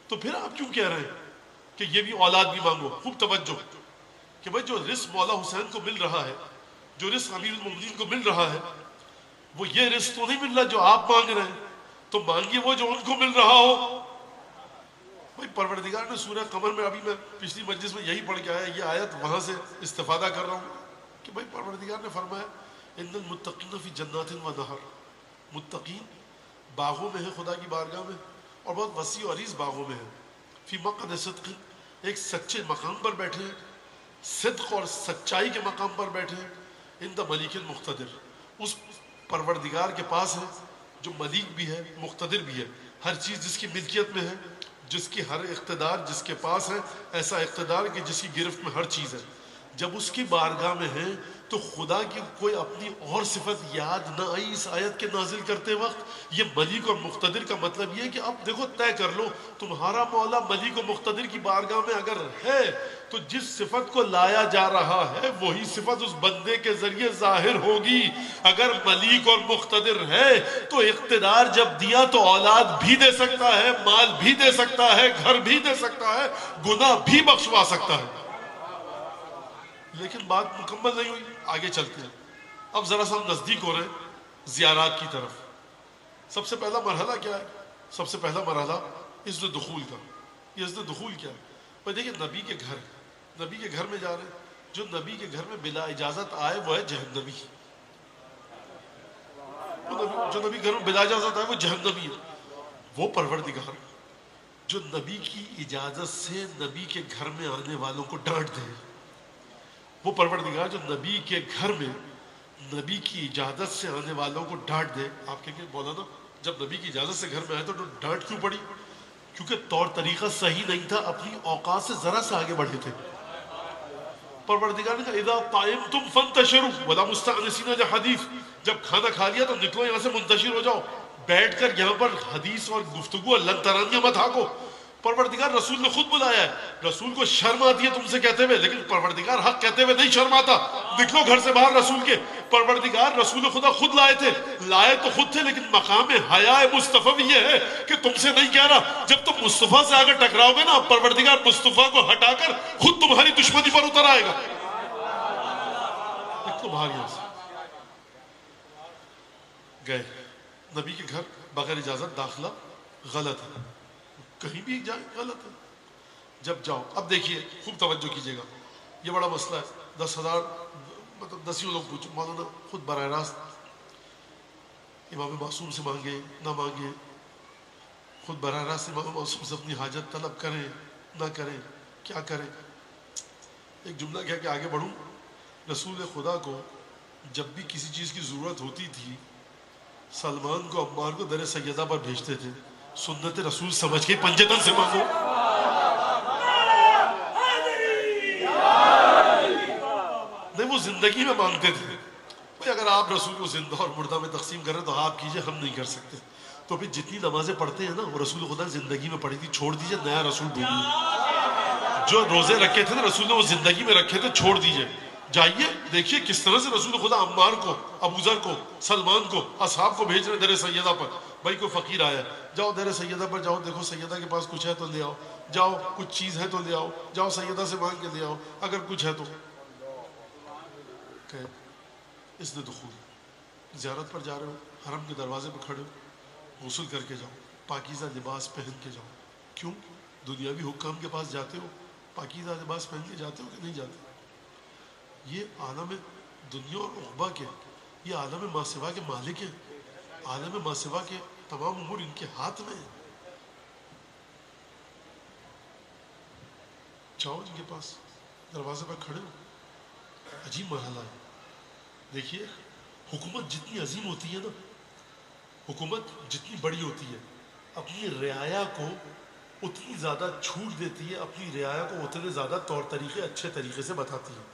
S1: تو پھر آپ کیوں کہہ رہے ہیں کہ یہ بھی اولاد بھی مانگو؟ خوب توجہ کہ بھائی جو رزق مولا حسین کو مل رہا ہے, جو رزق امیر المومنین کو مل رہا ہے, وہ یہ رزق تو نہیں مل رہا جو آپ مانگ رہے ہیں. تو مانگیے وہ جو ان کو مل رہا ہو. بھائی پروردگار نے سورہ قمر میں, ابھی میں پچھلی مجلس میں یہی پڑھ کے آیا, یہ آیت وہاں سے استفادہ کر رہا ہوں کہ بھائی پروردگار نے فرمایا ان المتقین فی جنات و نہر, متقین باغوں میں ہے خدا کی بارگاہ میں, اور بہت وسیع و عریض باغوں میں ہے. فی مقعد صدق, ایک سچے مقام پر بیٹھے ہیں, صدق اور سچائی کے مقام پر بیٹھے ہیں. عند ملیک المقتدر, اس پروردگار کے پاس ہے جو ملیک بھی ہے, مقتدر بھی ہے. ہر چیز جس کی ملکیت میں ہے, جس کی ہر اقتدار جس کے پاس ہے, ایسا اقتدار کہ جس کی گرفت میں ہر چیز ہے. جب اس کی بارگاہ میں ہے تو خدا کی کوئی اپنی اور صفت یاد نہ آئی اس آیت کے نازل کرتے وقت. یہ ملیک اور مقتدر کا مطلب یہ ہے کہ اب دیکھو طے کر لو, تمہارا مولا ملیک و مقتدر کی بارگاہ میں اگر ہے تو جس صفت کو لایا جا رہا ہے وہی صفت اس بندے کے ذریعے ظاہر ہوگی. اگر ملیک اور مقتدر ہے تو اقتدار جب دیا تو اولاد بھی دے سکتا ہے, مال بھی دے سکتا ہے, گھر بھی دے سکتا ہے, گناہ بھی بخشوا سکتا ہے. لیکن بات مکمل نہیں ہوئی, آگے چلتے ہیں. اب ذرا سا ہم نزدیک ہو رہے ہیں زیارات کی طرف. سب سے پہلا مرحلہ کیا ہے؟ سب سے پہلا مرحلہ اذن دخول کا. یہ اذن دخول کیا ہے؟ بھائی دیکھیں, نبی کے گھر, نبی کے گھر میں جا رہے ہیں. جو نبی کے گھر میں بلا اجازت آئے وہ ہے جہنمی. جو نبی گھر میں بلا اجازت آئے وہ جہنمی ہے. وہ پروردگار جو نبی کی اجازت سے نبی کے گھر میں آنے والوں کو ڈانٹ دے, وہ پروردگار جو نبی کے گھر میں نبی کی اجازت سے آنے والوں کو ڈانٹ دے. آپ کہیں گے مولانا جب نبی کی اجازت سے گھر میں آئے تو ڈانٹ کیوں پڑی؟ کیونکہ طور طریقہ صحیح نہیں تھا, اپنی اوقات سے ذرا سا آگے بڑھے تھے. پروردگار نے کہا اذا طعمتم فانتشروا ولا مستأنسین لحدیث, جب کھانا کھا لیا تو نکلو یہاں سے, منتشر ہو جاؤ, بیٹھ کر یہاں پر حدیث اور گفتگو اور لن ترانیاں مت ہاکو. پروردگار رسول نے خود بلایا ہے, رسول کو شرم آتی ہے تم سے کہتے ہوئے, لیکن پروردگار حق کہتے ہوئے نہیں شرم آتا. نکلو گھر سے باہر رسول کے. پروردگار رسول خدا خود لائے تھے, لائے تو خود تھے, لیکن مقام حیا مصطفیٰ بھی یہ ہے کہ تم سے نہیں کہہ رہا. جب تم مصطفیٰ سے آگر ٹکراؤ گے نا, پروردگار مصطفیٰ کو ہٹا کر خود تمہاری دشمنی پر اتر آئے گا. نکلو باہر یہاں سے. گئے نبی کے گھر بغیر اجازت داخلہ غلط ہے, کہیں بھی جائے غلط ہے. جب جاؤ, اب دیکھیے خوب توجہ کیجئے گا, یہ بڑا مسئلہ ہے. 10,000 مطلب 10 لوگ پوچھو, مولانا خود براہ راست امام معصوم سے مانگے نہ مانگے, خود براہ راست امام معصوم سے اپنی حاجت طلب کریں نہ کریں, کیا کریں. ایک جملہ کہہ کے آگے بڑھوں. رسول خدا کو جب بھی کسی چیز کی ضرورت ہوتی تھی, سلمان کو عمار کو در سیدہ پر بھیجتے تھے. سنت رسول سمجھ کے پنجے تن سے مانگو. نہیں, وہ زندگی میں مانگتے تھے, بھائی اگر آپ رسول کو زندہ اور مردہ میں تقسیم کر رہے تو آپ کیجئے، ہم نہیں کر سکتے. تو پھر جتنی نمازیں پڑھتے ہیں نا وہ رسول خدا زندگی میں پڑھی تھی، چھوڑ دیجئے، نیا رسول ڈھونڈیے. جو روزے رکھے تھے نا رسول نے وہ زندگی میں رکھے تھے، چھوڑ دیجئے. جائیے دیکھیے کس طرح سے رسول خدا عمار کو، ابو ذر کو، سلمان کو، اصحاب کو بھیج رہے در سیدہ پر. بھائی کوئی فقیر آیا ہے، جاؤ در سیدہ پر جاؤ، دیکھو سیدہ کے پاس کچھ ہے تو لے آؤ، جاؤ کچھ چیز ہے تو لے آؤ، جاؤ سیدہ سے مانگ کے لے آؤ اگر کچھ ہے تو. کہ اس نے دخول زیارت پر جا رہے ہو، حرم کے دروازے پہ کھڑے ہو، غسل کر کے جاؤ، پاکیزہ لباس پہن کے جاؤ. کیوں؟ دنیاوی حکام کے پاس جاتے ہو، پاکیزہ لباس پہن کے جاتے ہو کہ نہیں جاتے؟ یہ عالم دنیا اور عقبہ کے، یہ عالم ماسوا کے مالک ہیں. عالم ماسوا کے تمام امور ان کے ہاتھ میں ہیں. جاؤ ان کے پاس، دروازے پر کھڑے ہو. عجیب مرحلہ ہے. دیکھیے حکومت جتنی عظیم ہوتی ہے نا، حکومت جتنی بڑی ہوتی ہے، اپنی رعایا کو اتنی زیادہ چھوٹ دیتی ہے، اپنی رعایا کو اتنے زیادہ طور طریقے اچھے طریقے سے بتاتی ہے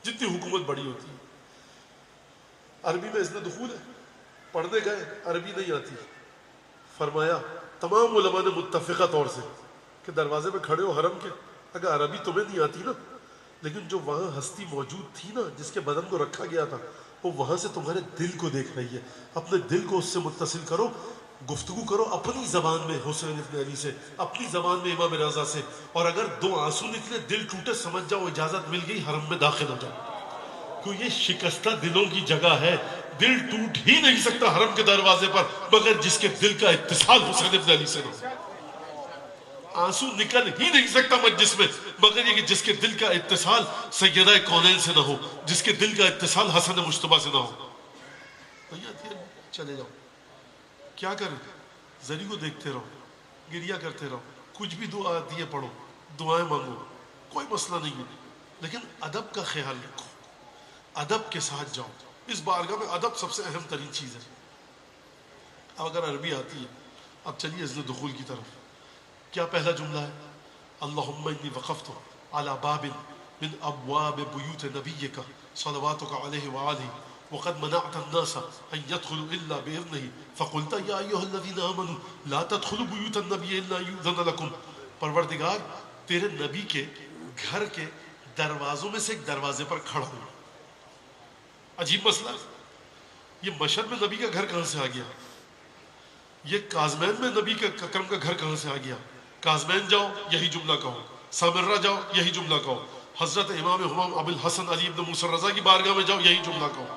S1: جتنی حکومت بڑی ہوتی ہے. عربی میں اذن دخول ہے، پڑھنے گئے عربی نہیں آتی، فرمایا تمام علماء نے متفقہ طور سے کہ دروازے پہ کھڑے ہو حرم کے، اگر عربی تمہیں نہیں آتی نا، لیکن جو وہاں ہستی موجود تھی نا جس کے بدن کو رکھا گیا تھا، وہ وہاں سے تمہارے دل کو دیکھ رہی ہے. اپنے دل کو اس سے متصل کرو، گفتگو کرو اپنی زبان میں حسین ابن علی سے، اپنی زبان میں امام رضا سے، اور اگر دو آنسو نکلے دل ٹوٹے سمجھ جاؤ اجازت مل گئی، حرم میں داخل ہو جاؤ. کیوں یہ شکستہ دلوں کی جگہ ہے. دل ٹوٹ ہی نہیں سکتا حرم کے دروازے پر مگر جس کے دل کا اتصال حسین ابن علی سے نہ ہو. آنسو نکل ہی نہیں سکتا مجلس میں مگر یہ کہ جس کے دل کا اتصال سیدہ کونین سے نہ ہو، جس کے دل کا اتصال حسن مجتبیٰ سے نہ ہو. چلے جاؤ، کیا کریں؟ زری کو دیکھتے رہو، گریہ کرتے رہو، کچھ بھی دعا آتی ہے پڑھو، دعائیں مانگو، کوئی مسئلہ نہیں ہے، لیکن ادب کا خیال رکھو، ادب کے ساتھ جاؤ. اس بارگاہ میں ادب سب سے اہم ترین چیز ہے. اب اگر عربی آتی ہے، اب چلیے اذن دخول کی طرف. کیا پہلا جملہ ہے؟ اللہم انی وقفت علی باب من ابواب بیوت نبیک صلواتک علیہ وآلہ وقد منعت الناس ان يدخلوا الا باذنہ فقلت یا ایھا الذین آمنوا لا تدخلوا بیوت النبی الا یؤذن لکم. پروردگار تیرے نبی کے گھر کے دروازوں میں سے ایک دروازے پر کھڑا ہوں. عجیب مسئلہ. یہ مشہد میں نبی کا گھر کہاں سے آ گیا؟ یہ کاظمین میں نبی کا اکرم کا گھر کہاں سے آ گیا؟ کاظمین جاؤ یہی جملہ کہو، سامرہ جاؤ یہی جملہ کہو، حضرت امام ہمام ابو الحسن علی ابن موسیٰ رضا کی بارگاہ میں جاؤ یہی جملہ کہو.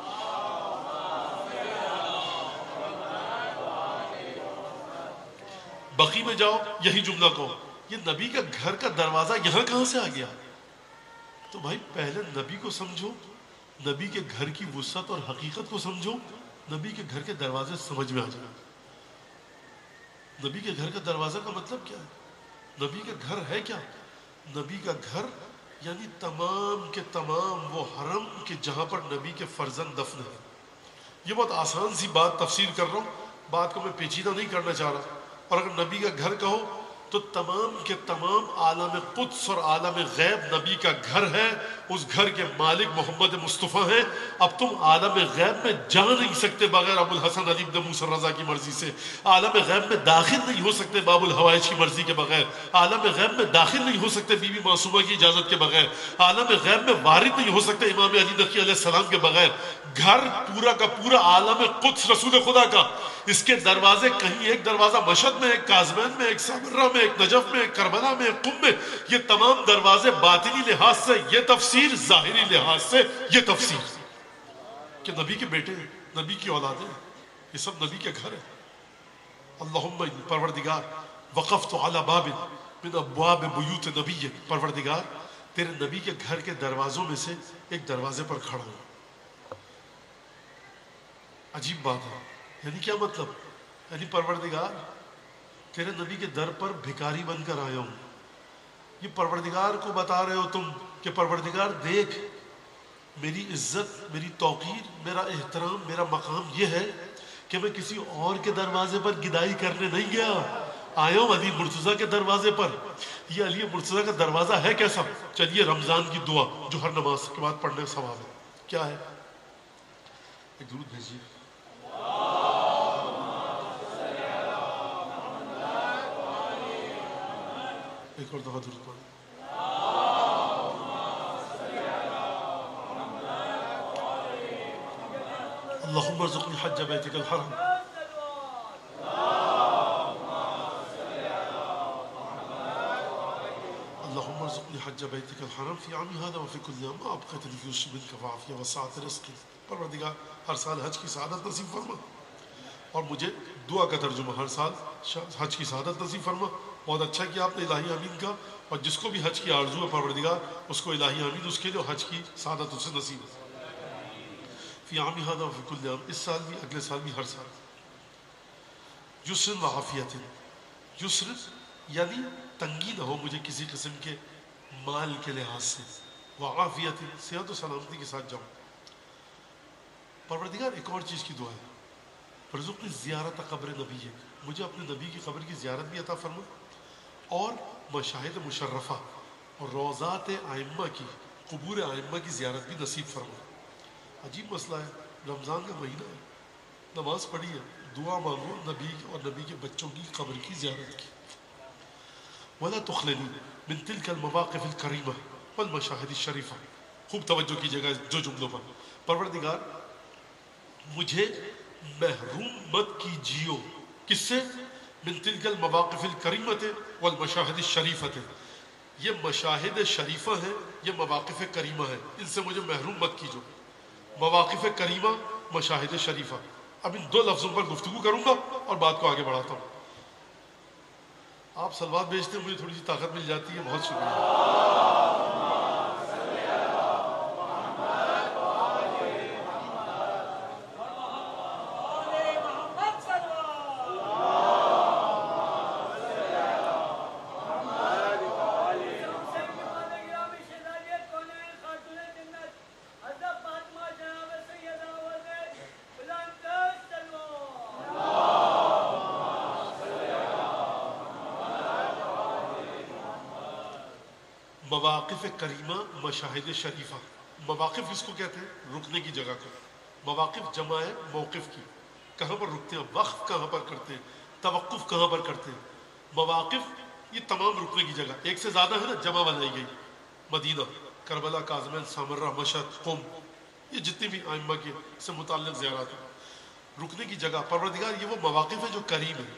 S1: بقی میں جاؤ یہی جملہ کہو. یہ نبی کا گھر کا دروازہ یہاں کہاں سے آ گیا؟ تو بھائی پہلے نبی کو سمجھو، نبی کے گھر کی وسعت اور حقیقت کو سمجھو، نبی کے گھر کے دروازے سمجھ میں آ جائے. نبی کے گھر کا دروازہ کا مطلب کیا ہے؟ نبی کا گھر ہے کیا؟ نبی کا گھر یعنی تمام کے تمام وہ حرم کہ جہاں پر نبی کے فرزند دفن ہیں. یہ بہت آسان سی بات تفسیر کر رہا ہوں، بات کو میں پیچیدہ نہیں کرنا چاہ رہا. اور اگر نبی کا گھر کہو تو تمام کے تمام عالم قدس اور عالم غیب نبی کا گھر ہے. اس گھر کے مالک محمد مصطفیٰ ہیں. اب تم عالم غیب میں جا نہیں سکتے بغیر ابو الحسن علی ابن موسیٰ رضا کی مرضی سے. عالم غیب میں داخل نہیں ہو سکتے باب الحوائج کی مرضی کے بغیر. عالم غیب میں داخل نہیں ہو سکتے بی بی معصومہ کی اجازت کے بغیر. عالم غیب میں وارد نہیں ہو سکتے امام علی نقی علیہ السلام کے بغیر. گھر پورا کا پورا عالم قدس رسول خدا کا، اس کے دروازے کہیں ایک دروازہ مشہد میں، ایک کاظمین میں، ایک سامرہ میں، ایک نجف میں، ایک کربلا میں، ایک قم میں. یہ تمام دروازے باطنی لحاظ سے یہ تفسیر، ظاہری لحاظ سے یہ تفسیر کہ نبی کے بیٹے ہیں، نبی کی اولادیں ہیں، یہ سب نبی کے گھر ہیں. اللہم پروردگار وقفت علی باب من ابواب بیوت نبیک، پروردگار تیرے نبی کے گھر کے دروازوں میں سے ایک دروازے پر کھڑا ہوں. عجیب بات ہے. یعنی کیا مطلب؟ یعنی پروردگار تیرے نبی کے در پر بھکاری بن کر آیا ہوں. یہ پروردگار کو بتا رہے ہو تم کہ پروردگار دیکھ، میری عزت، میری توقیر، میرا احترام، میرا مقام یہ ہے کہ میں کسی اور کے دروازے پر گدائی کرنے نہیں گیا، آیا ہوں علی مرتضیٰ کے دروازے پر. یہ علی مرتضیٰ کا دروازہ ہے کیسا؟ چلیے رمضان کی دعا جو ہر نماز کے بعد پڑھنے کا ثواب ہے، کیا ہے؟ ایک درود بھیجیے. ایک اور دفعہ درود پڑھیں. اللهم ارزقني حج بيتك الحرام. اللهم ارزقني حج بيتك الحرام في عامي هذا وفي كل عام ما أبقيتني في وش منك وعافية وسعة رزقي. پروردگار ہر سال حج کی سعادت نصیب فرما اور مجھے دعا کا ترجمہ ہر سال حج کی سعادت نصیب فرما. بہت اچھا کیا آپ نے الہی آمین کا. اور جس کو بھی حج کی آرزو ہے پروردگار اس کو الہی آمین اس کے لیے حج کی سعادت اسے نصیب ہے. فی عامی ھذا وفی کل عام، اس سال بھی اگلے سال بھی ہر سال. یسر و عافیت، یسر یعنی تنگی نہ ہو مجھے کسی قسم کے مال کے لحاظ سے، وعافیت صحت و سلامتی کے ساتھ جاؤں. پروردگار ایک اور چیز کی دعا ہے، ارزقنی زیارت قبر نبی ہے، مجھے اپنے نبی کی قبر کی زیارت بھی عطا فرما اور مشاہد مشرفہ اور روضات ائمہ کی، قبور ائمہ کی زیارت بھی نصیب فرما. عجیب مسئلہ ہے، رمضان کا مہینہ ہے، نماز پڑھی ہے، دعا مانگو نبی اور نبی کے بچوں کی قبر کی زیارت کی. ولا تخلنی من تلك المواقف الکریمہ والمشاہد الشریفہ. خوب توجہ کیجیے گا جو جملوں پر. پروردگار مجھے محروم مت کیجیو کس سے؟ من تلك المواقف الکریمۃ والمشاہد الشریفۃ. یہ مشاہد شریفہ ہیں، یہ مواقف کریمہ ہیں، ان سے مجھے محروم مت کیجو. مواقف کریمہ، مشاہد شریفہ. اب ان دو لفظوں پر گفتگو کروں گا اور بات کو آگے بڑھاتا ہوں. آپ سلوات بھیجتے ہیں مجھے تھوڑی سی طاقت مل جاتی ہے، بہت شکریہ. مواقف کریمہ، مشاہد شریفہ. مواقف اس کو کہتے ہیں رکنے کی جگہ کو. مواقف جمع ہے موقف کی، کہاں پر رکتے ہیں، وقف کہاں پر کرتے ہیں، توقف کہاں پر کرتے ہیں. مواقف یہ تمام رکنے کی جگہ، ایک سے زیادہ ہے نا، جمع بنائی گئی. مدینہ، کربلا، کاظمین، سامرہ، مشہد، قم، یہ جتنی بھی ائمہ کے سے متعلق زیارات ہیں، رکنے کی جگہ. پروردگار یہ وہ مواقف ہیں جو قریب ہیں،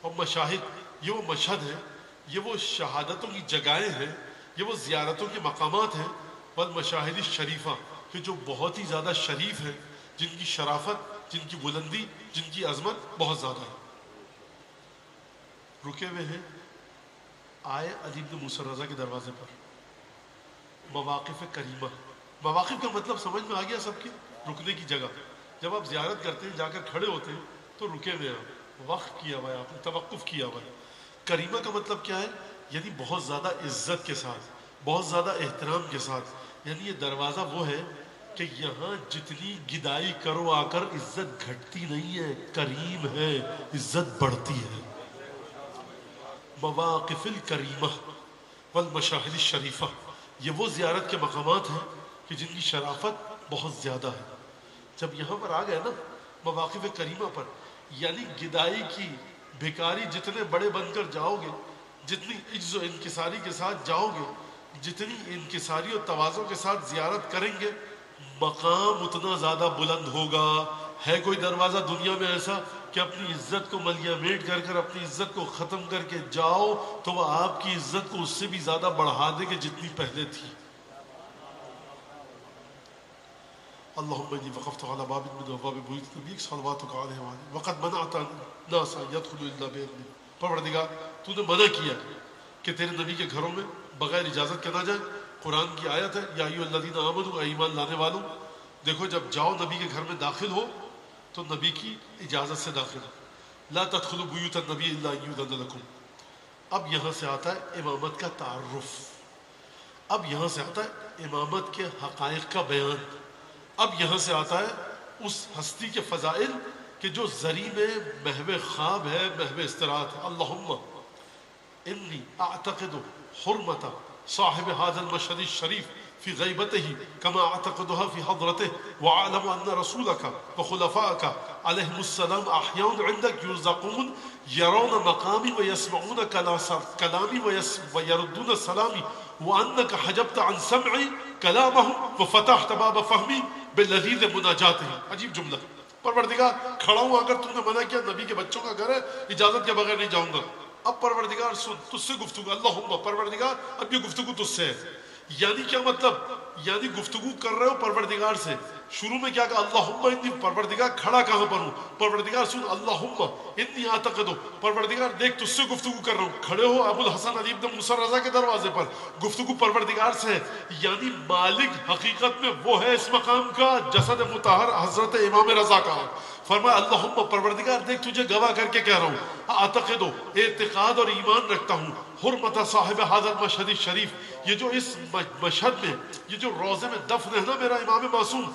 S1: اور مشاہد یہ وہ مشہد ہے، یہ وہ شہادتوں کی جگہیں ہیں، یہ وہ زیارتوں کے مقامات ہیں. والمشاہد الشریفہ کہ جو بہت ہی زیادہ شریف ہیں، جن کی شرافت، جن کی بلندی، جن کی عظمت بہت زیادہ ہے. رکے ہوئے ہیں، آئے علی بن موسیٰ رضا کے دروازے پر. مواقف کریمہ، مواقف کا مطلب سمجھ میں آ گیا سب کی؟ رکنے کی جگہ. جب آپ زیارت کرتے ہیں، جا کر کھڑے ہوتے ہیں تو رکے ہوئے ہیں، وقف کیا ہوا ہے آپ نے، توقف کیا ہوا ہے. کریمہ کا مطلب کیا ہے؟ یعنی بہت زیادہ عزت کے ساتھ، بہت زیادہ احترام کے ساتھ. یعنی یہ دروازہ وہ ہے کہ یہاں جتنی گدائی کرو آ کر عزت گھٹتی نہیں ہے، کریم ہے، عزت بڑھتی ہے. مواقف الکریمہ والمشاہد الشریفہ، یہ وہ زیارت کے مقامات ہیں کہ جن کی شرافت بہت زیادہ ہے. جب یہاں پر آ گئے نا مواقف کریمہ پر، یعنی گدائی کی بھکاری جتنے بڑے بن کر جاؤ گے، جتنی عجز و انکساری کے ساتھ جاؤ گے، جتنی انکساری و تواضع کے ساتھ زیارت کریں گے، مقام اتنا زیادہ بلند ہوگا. ہے کوئی دروازہ دنیا میں ایسا کہ اپنی عزت کو ملیامیٹ کر کر، اپنی عزت کو ختم کر کے جاؤ تو وہ آپ کی عزت کو اس سے بھی زیادہ بڑھا دے کہ جتنی پہلے تھی. اللهم إني وقفت على باب من أبواب بيوت نبيك صلواتك عليه وعليه وقد منعت الناس أن يدخلوا إلا بإذنه. پروردگار تو نے منع کیا کہ تیرے نبی کے گھروں میں بغیر اجازت کے نہ جائیں. قرآن کی آیت ہے، یا ایھا الذین آمنوا، اے ایمان لانے والوں، دیکھو جب جاؤ نبی کے گھر میں داخل ہو تو نبی کی اجازت سے داخل ہو. لا تدخلوا بیوت النبی الا ان یؤذن لکم. اب یہاں سے آتا ہے امامت کا تعارف، اب یہاں سے آتا ہے امامت کے حقائق کا بیان، اب یہاں سے آتا ہے اس ہستی کے فضائل کہ جو زری میں محو خواب ہے، محو استراحت ہے. اللہم انی اعتقد حرمت صاحب هذا المشهد الشریف في غيبته كما أعتقدها في حضرته وأعلم أن رسولك وخلفائك عليهم السلام أحياء عندك يرزقون يرون مقامي ويسمعون كلامي ويردون سلامي وأنك حجبت عن سمعي كلامهم وفتحت باب فهمي باللذيذ مناجاته. عجیب جملہ. پروردگار کھڑا ہوں اگر تم نے منع کیا نبی کے بچوں کا گھر ہے اجازت کے بغیر نہیں جاؤں گا. اب پروردگار سن تجھ سے گفتگو اللہم پروردگار اب یہ گفتگو تجھ سے ہے. یعنی کیا مطلب؟ یعنی گفتگو کر رہے ہو پروردگار سے. شروع میں کیا کہا اللہم انی پروردگار کھڑا کہاں پر ہوں پروردگار سن اللہم انی اعتقد پروردگار دیکھ تجھ سے گفتگو کر رہا ہوں. کھڑے ہو ابو الحسن علی بن موسیٰ رضا کے دروازے پر گفتگو پروردگار سے ہے. یعنی مالک حقیقت میں وہ ہے اس مقام کا جسد مطہر حضرت امام رضا کا. فرمایا اللہم پروردگار دیکھ تجھے گواہ کر کے کہہ رہا ہوں اعتقد اعتقاد اور ایمان رکھتا ہوں حرمت صاحب حاضر مشہد شریف یہ جو اس مشہد میں یہ جو روضے میں دفن ہے نا میرا امام معصوم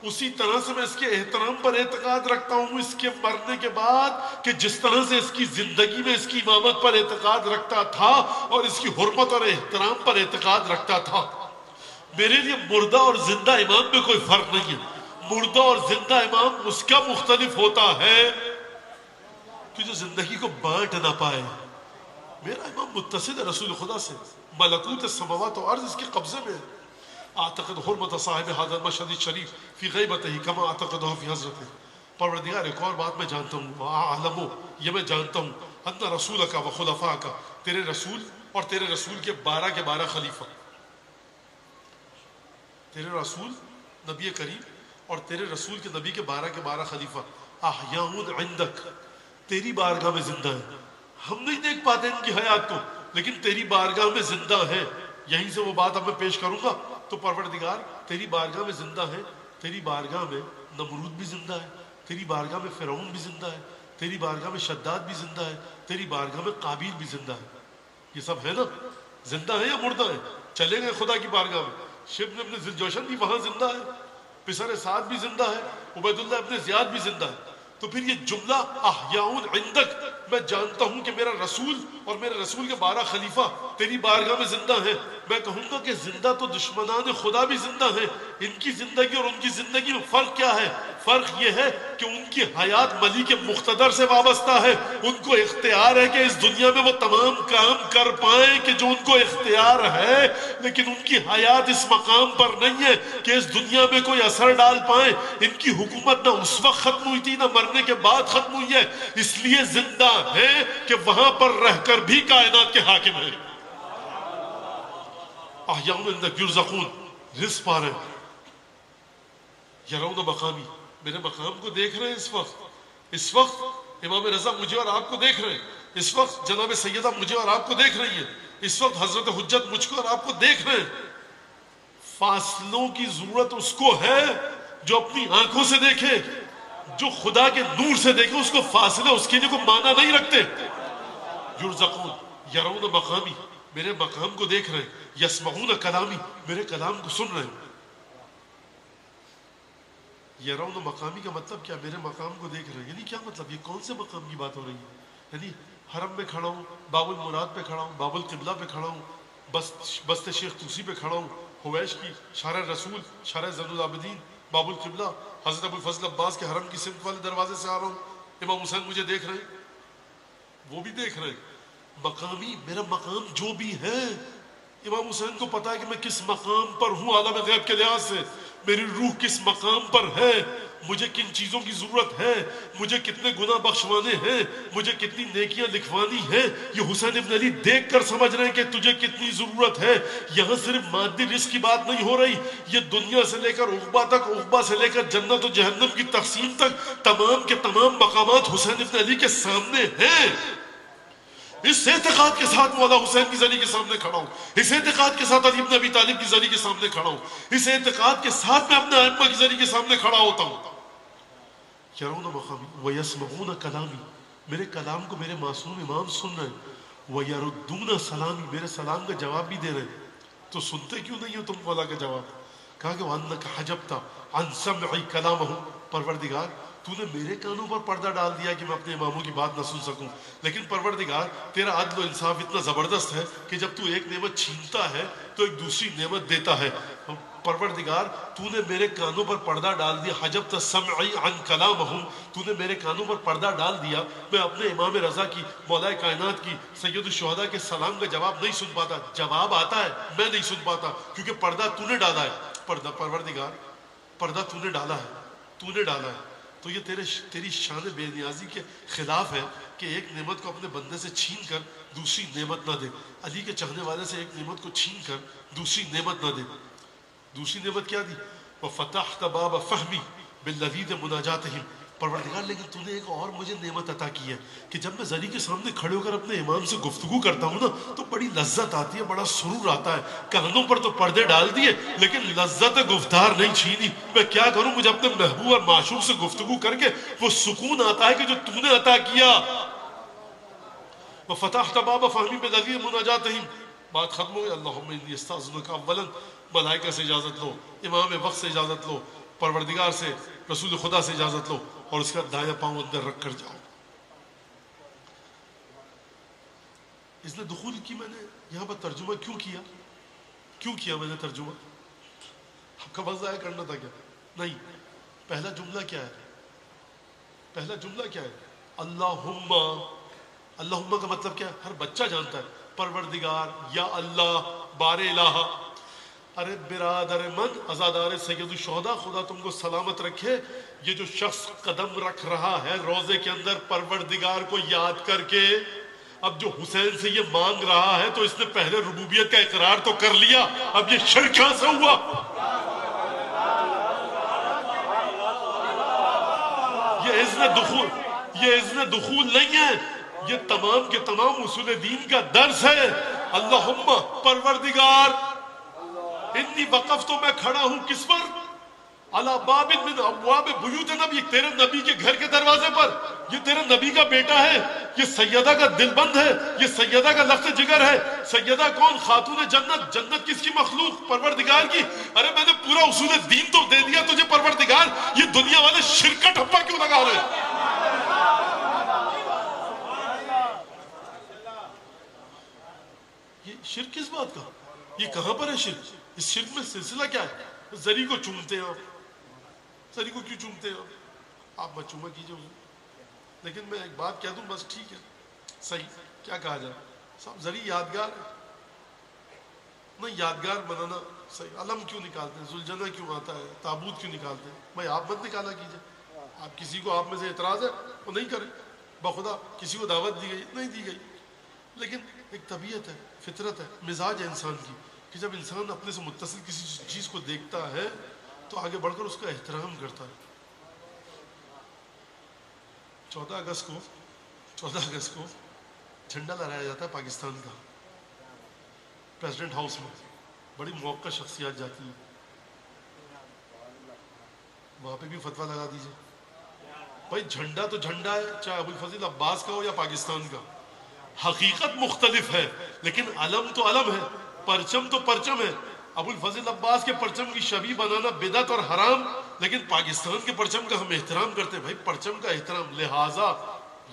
S1: اسی طرح سے میں اس کے احترام پر اعتقاد رکھتا ہوں اس کے مرنے کے بعد کہ جس طرح سے اس کی زندگی میں اس کی امامت پر اعتقاد رکھتا تھا اور اس کی حرمت اور احترام پر اعتقاد رکھتا تھا. میرے لیے مردہ اور زندہ امام میں کوئی فرق نہیں ہے. مردہ اور زندہ امام اس کا مختلف ہوتا ہے کہ جو زندگی کو بانٹ نہ پائے. میرا امام متصل ہے رسول خدا سے ملکوت السماوات و ارض اس کے قبضے میں. اعتقد حرمت صاحب حاضر مشہد شریف فی غیبتہ کما اعتقدہ فی حضرتہ. پروردگار ایک اور بات میں جانتا ہوں وَأَعْلَمُ یہ میں جانتا ہوں ان رسولک و خلفاءک تیرے رسول اور تیرے رسول کے 12 کے 12 خلیفہ تیرے رسول نبی کریم اور تیرے رسول کے نبی کے 12 کے 12 خلیفہ احیاء عندک تیری بارگاہ میں زندہ ہیں. ہم نہیں دیکھ پاتے ان کی حیات کو لیکن تیری بارگاہ میں زندہ ہے. یہیں سے وہ بات اب میں پیش کروں گا. تو پروردگار تیری بارگاہ میں زندہ ہے. تیری بارگاہ میں نمرود بھی زندہ ہے. تیری بارگاہ میں فرعون بھی زندہ ہے. تیری بارگاہ میں شداد بھی زندہ ہے. تیری بارگاہ میں قابیل بھی زندہ ہے. یہ سب ہے نا زندہ ہے یا مردہ ہے؟ چلے گئے خدا کی بارگاہ میں. شبل ابن ذوالجوشن بھی وہاں زندہ ہے. پسر سعد بھی زندہ ہے. عبید اللہ ابن زیاد بھی زندہ ہے. تو پھر یہ جملہ احیاء عندک میں جانتا ہوں کہ میرا رسول اور میرے رسول کے 12 خلیفہ تیری بارگاہ میں زندہ ہیں. میں کہوں گا کہ زندہ تو دشمنان خدا بھی زندہ ہیں. ان کی زندگی اور ان کی زندگی میں فرق کیا ہے؟ فرق یہ ہے کہ ان کی حیات ملیک مقتدر سے وابستہ ہے. ان کو اختیار ہے کہ اس دنیا میں وہ تمام کام کر پائیں کہ جو ان کو اختیار ہے لیکن ان کی حیات اس مقام پر نہیں ہے کہ اس دنیا میں کوئی اثر ڈال پائیں. ان کی حکومت نہ اس وقت ختم ہوئی تھی نہ مرنے کے بعد ختم ہوئی ہے. اس لیے زندہ ہے کہ وہاں پر رہ کر بھی کائنات کے حاکم ہیں. احیاء عندک یرزقون رزق پا رہے ہیں. یرون مقامی میرے مقام کو دیکھ رہے ہیں. اس وقت امام رضا مجھے اور آپ کو دیکھ رہے ہیں. اس وقت جناب سیدہ مجھے اور آپ کو دیکھ رہی ہے. اس وقت حضرت حجت مجھ کو اور آپ کو دیکھ رہے ہیں. فاصلوں کی ضرورت اس کو ہے جو اپنی آنکھوں سے دیکھے. جو خدا کے نور سے دیکھے اس کو فاصلے اس کے لیے کوئی معنی نہیں رکھتے. یرزقون یرون مقامی میرے مقام کو دیکھ رہے ہیں. یسمعون کلامی میرے کلام کو سن رہے ہیں. یرون مقامی کا مطلب کیا؟ میرے مقام کو دیکھ رہے ہیں. یعنی کیا مطلب؟ یہ کون سے مقام کی بات ہو رہی ہے؟ یعنی حرم میں کھڑا ہوں, باب المراد پہ کھڑا ہوں, باب القبلہ پہ کھڑا ہوں, بست شیخ توسی پہ کھڑا ہوں, حویش کی شارع رسول شارع زین العابدین باب القبلہ حضرت ابو الفضل عباس کے حرم کی سمت والے دروازے سے آ رہا ہوں. امام حسین مجھے دیکھ رہے ہیں, وہ بھی دیکھ رہے ہیں. مقامی میرا مقام جو بھی ہے امام حسین کو پتا ہے کہ میں کس مقام پر ہوں عالم غیب کے لحاظ سے. میری روح کس مقام پر ہے, مجھے کن چیزوں کی ضرورت ہے, مجھے کتنے گناہ بخشوانے ہیں, مجھے کتنی نیکیاں لکھوانی ہیں. یہ حسین ابن علی دیکھ کر سمجھ رہے ہیں کہ تجھے کتنی ضرورت ہے. یہاں صرف مادی رزق کی بات نہیں ہو رہی, یہ دنیا سے لے کر عقبہ تک, عقبہ سے لے کر جنت و جہنم کی تقسیم تک تمام کے تمام مقامات حسین ابن علی کے سامنے ہیں. اس اعتقاد کے ساتھ مولا حسین کی زری کے سامنے کھڑا ہوں. اس اعتقاد کے ساتھ علی بن ابی طالب کی زری کے سامنے کھڑا ہوں. اس اعتقاد کے ساتھ میں اپنے ائمہ کی زری کے سامنے کھڑا ہوتا ہوں. یرون مقامی ویسمعون کلامی میرے کلام کو میرے معصوم امام سن رہے ہیں. ویردون سلامی میرے سلام کا جواب بھی دے رہے ہیں. تو سنتے کیوں نہیں ہو تم مولا کا جواب؟ کہا کہ وانک حجبت عن سمع کلامہ پروردگار تو نے میرے کانوں پر پردہ ڈال دیا کہ میں اپنے اماموں کی بات نہ سن سکوں. لیکن پروردگار تیرا عدل و انصاف اتنا زبردست ہے کہ جب تو ایک نعمت چھینتا ہے تو ایک دوسری نعمت دیتا ہے. پروردگار تو نے میرے کانوں پر پردہ ڈال دیا. حجبت سمعی عن کلامہم، تو نے میرے کانوں پر پردہ ڈال دیا. میں اپنے امام رضا کی، مولا کائنات کی، سید الشہداء کے سلام کا جواب نہیں سن پاتا. جواب آتا ہے، میں نہیں سن پاتا کیونکہ پردہ تو نے ڈالا ہے. پردہ پروردگار پردہ تو نے ڈالا ہے، تو نے ڈالا ہے. تو یہ تیری شان بے نیازی کے خلاف ہے کہ ایک نعمت کو اپنے بندے سے چھین کر دوسری نعمت نہ دے. علی کے چاہنے والے سے ایک نعمت کو چھین کر دوسری نعمت نہ دے. دوسری نعمت کیا دی؟ وَفَتَحْتَ بَابَ فَهْمِ بِاللَّذِينَ مُنَاجَاتِهِمْ. پروردگار لیکن تو نے ایک اور مجھے نعمت عطا کی ہے کہ جب میں زری کے سامنے کھڑے ہو کر اپنے امام سے گفتگو کرتا ہوں نا تو بڑی لذت آتی ہے، بڑا سرور آتا ہے. کانوں پر تو پردے ڈال دیے لیکن لذت گفتار نہیں چھینی. میں کیا کروں، مجھے اپنے محبوب اور معشوق سے گفتگو کر کے وہ سکون آتا ہے کہ جو تو نے عطا کیا. وَفَتَحْتَ بَابَ فَهْمِ بِالَّذِينَ مُنَاجَاتِهِمْ. بات ختم ہو گئی. اللہم انی استاذنک اولا، ملائکہ سے اجازت لو، امام وقت سے اجازت لو، پروردگار سے، رسول خدا سے اجازت لو، اور اس کا دایاں پاؤں اندر رکھ کر جاؤ. اس نے دخول کی. میں نے یہاں پر ترجمہ کیوں کیا میں نے ترجمہ؟ آپ کا وقت ضائع کرنا تھا کیا؟ نہیں. پہلا جملہ کیا ہے؟ پہلا جملہ کیا ہے؟ اللہم. اللہم کا مطلب کیا ہے؟ ہر بچہ جانتا ہے. پروردگار، یا اللہ، بار الہ. ارے برادر من، عزادار سید الشہداء، خدا تم کو سلامت رکھے. یہ جو شخص قدم رکھ رہا ہے روزے کے اندر پروردگار کو یاد کر کے، اب جو حسین سے یہ مانگ رہا ہے تو اس نے پہلے ربوبیت کا اقرار تو کر لیا، اب یہ شرک کہاں سے ہوا؟ یہ اذن دخول نہیں ہے، یہ تمام کے تمام اصول دین کا درس ہے. اللہم، پروردگار، انی وقف تو میں کھڑا ہوں کس پر؟ علی باب من ابواب بیوت نبی، تیرے نبی کے گھر کے دروازے پر. یہ تیرے نبی کا بیٹا ہے، یہ سیدہ کا دل بند ہے، یہ سیدہ کا لفظ جگر ہے. سیدہ کون؟ خاتون جنت. جنت کس کی مخلوق؟ پروردگار کی. ارے میں نے پورا اصول دین تو دے دیا تجھے پروردگار، یہ دنیا والے شرک کا ٹھپا کیوں لگا رہے ہیں؟ یہ شرک کس بات کا؟ یہ کہاں پر ہے شرک؟ اس شرک میں سلسلہ کیا ہے؟ زری کو چومتے ہیں آپ. زری کو کیوں چومتے ہیں آپ مت چوما کیجئے. لیکن میں ایک بات کہہ دوں بس، ٹھیک ہے صحیح، کیا کہا جائے صاحب، زری یادگار ہے. نہیں، یادگار بنانا صحیح. علم کیوں نکالتے ہیں؟ ذوالجنہ کیوں آتا ہے؟ تابوت کیوں نکالتے ہیں؟ بھائی آپ مت نکالا کیجئے. آپ کسی کو، آپ میں سے اعتراض ہے وہ نہیں کریں. بخدا کسی کو دعوت دی گئی نہیں دی گئی، لیکن ایک طبیعت ہے، فطرت ہے، مزاج ہے انسان کی کہ جب انسان اپنے سے متصل کسی چیز کو دیکھتا ہے تو آگے بڑھ کر اس کا احترام کرتا ہے. 14 اگست کو جھنڈا لہرایا جاتا ہے پاکستان کا پریزیڈنٹ ہاؤس میں. بڑی موقع شخصیات جاتی ہیں وہاں پہ بھی فتویٰ لگا دیجئے. بھائی جھنڈا تو جھنڈا ہے، چاہے ابوالفضل عباس کا ہو یا پاکستان کا. حقیقت مختلف ہے لیکن علم تو علم ہے، پرچم تو پرچم ہے. ابوالفضل عباس کے پرچم کی شبیہ بنانا بدعت اور حرام، لیکن پاکستان کے پرچم کا ہم احترام کرتے ہیں. بھائی پرچم کا احترام، لہٰذا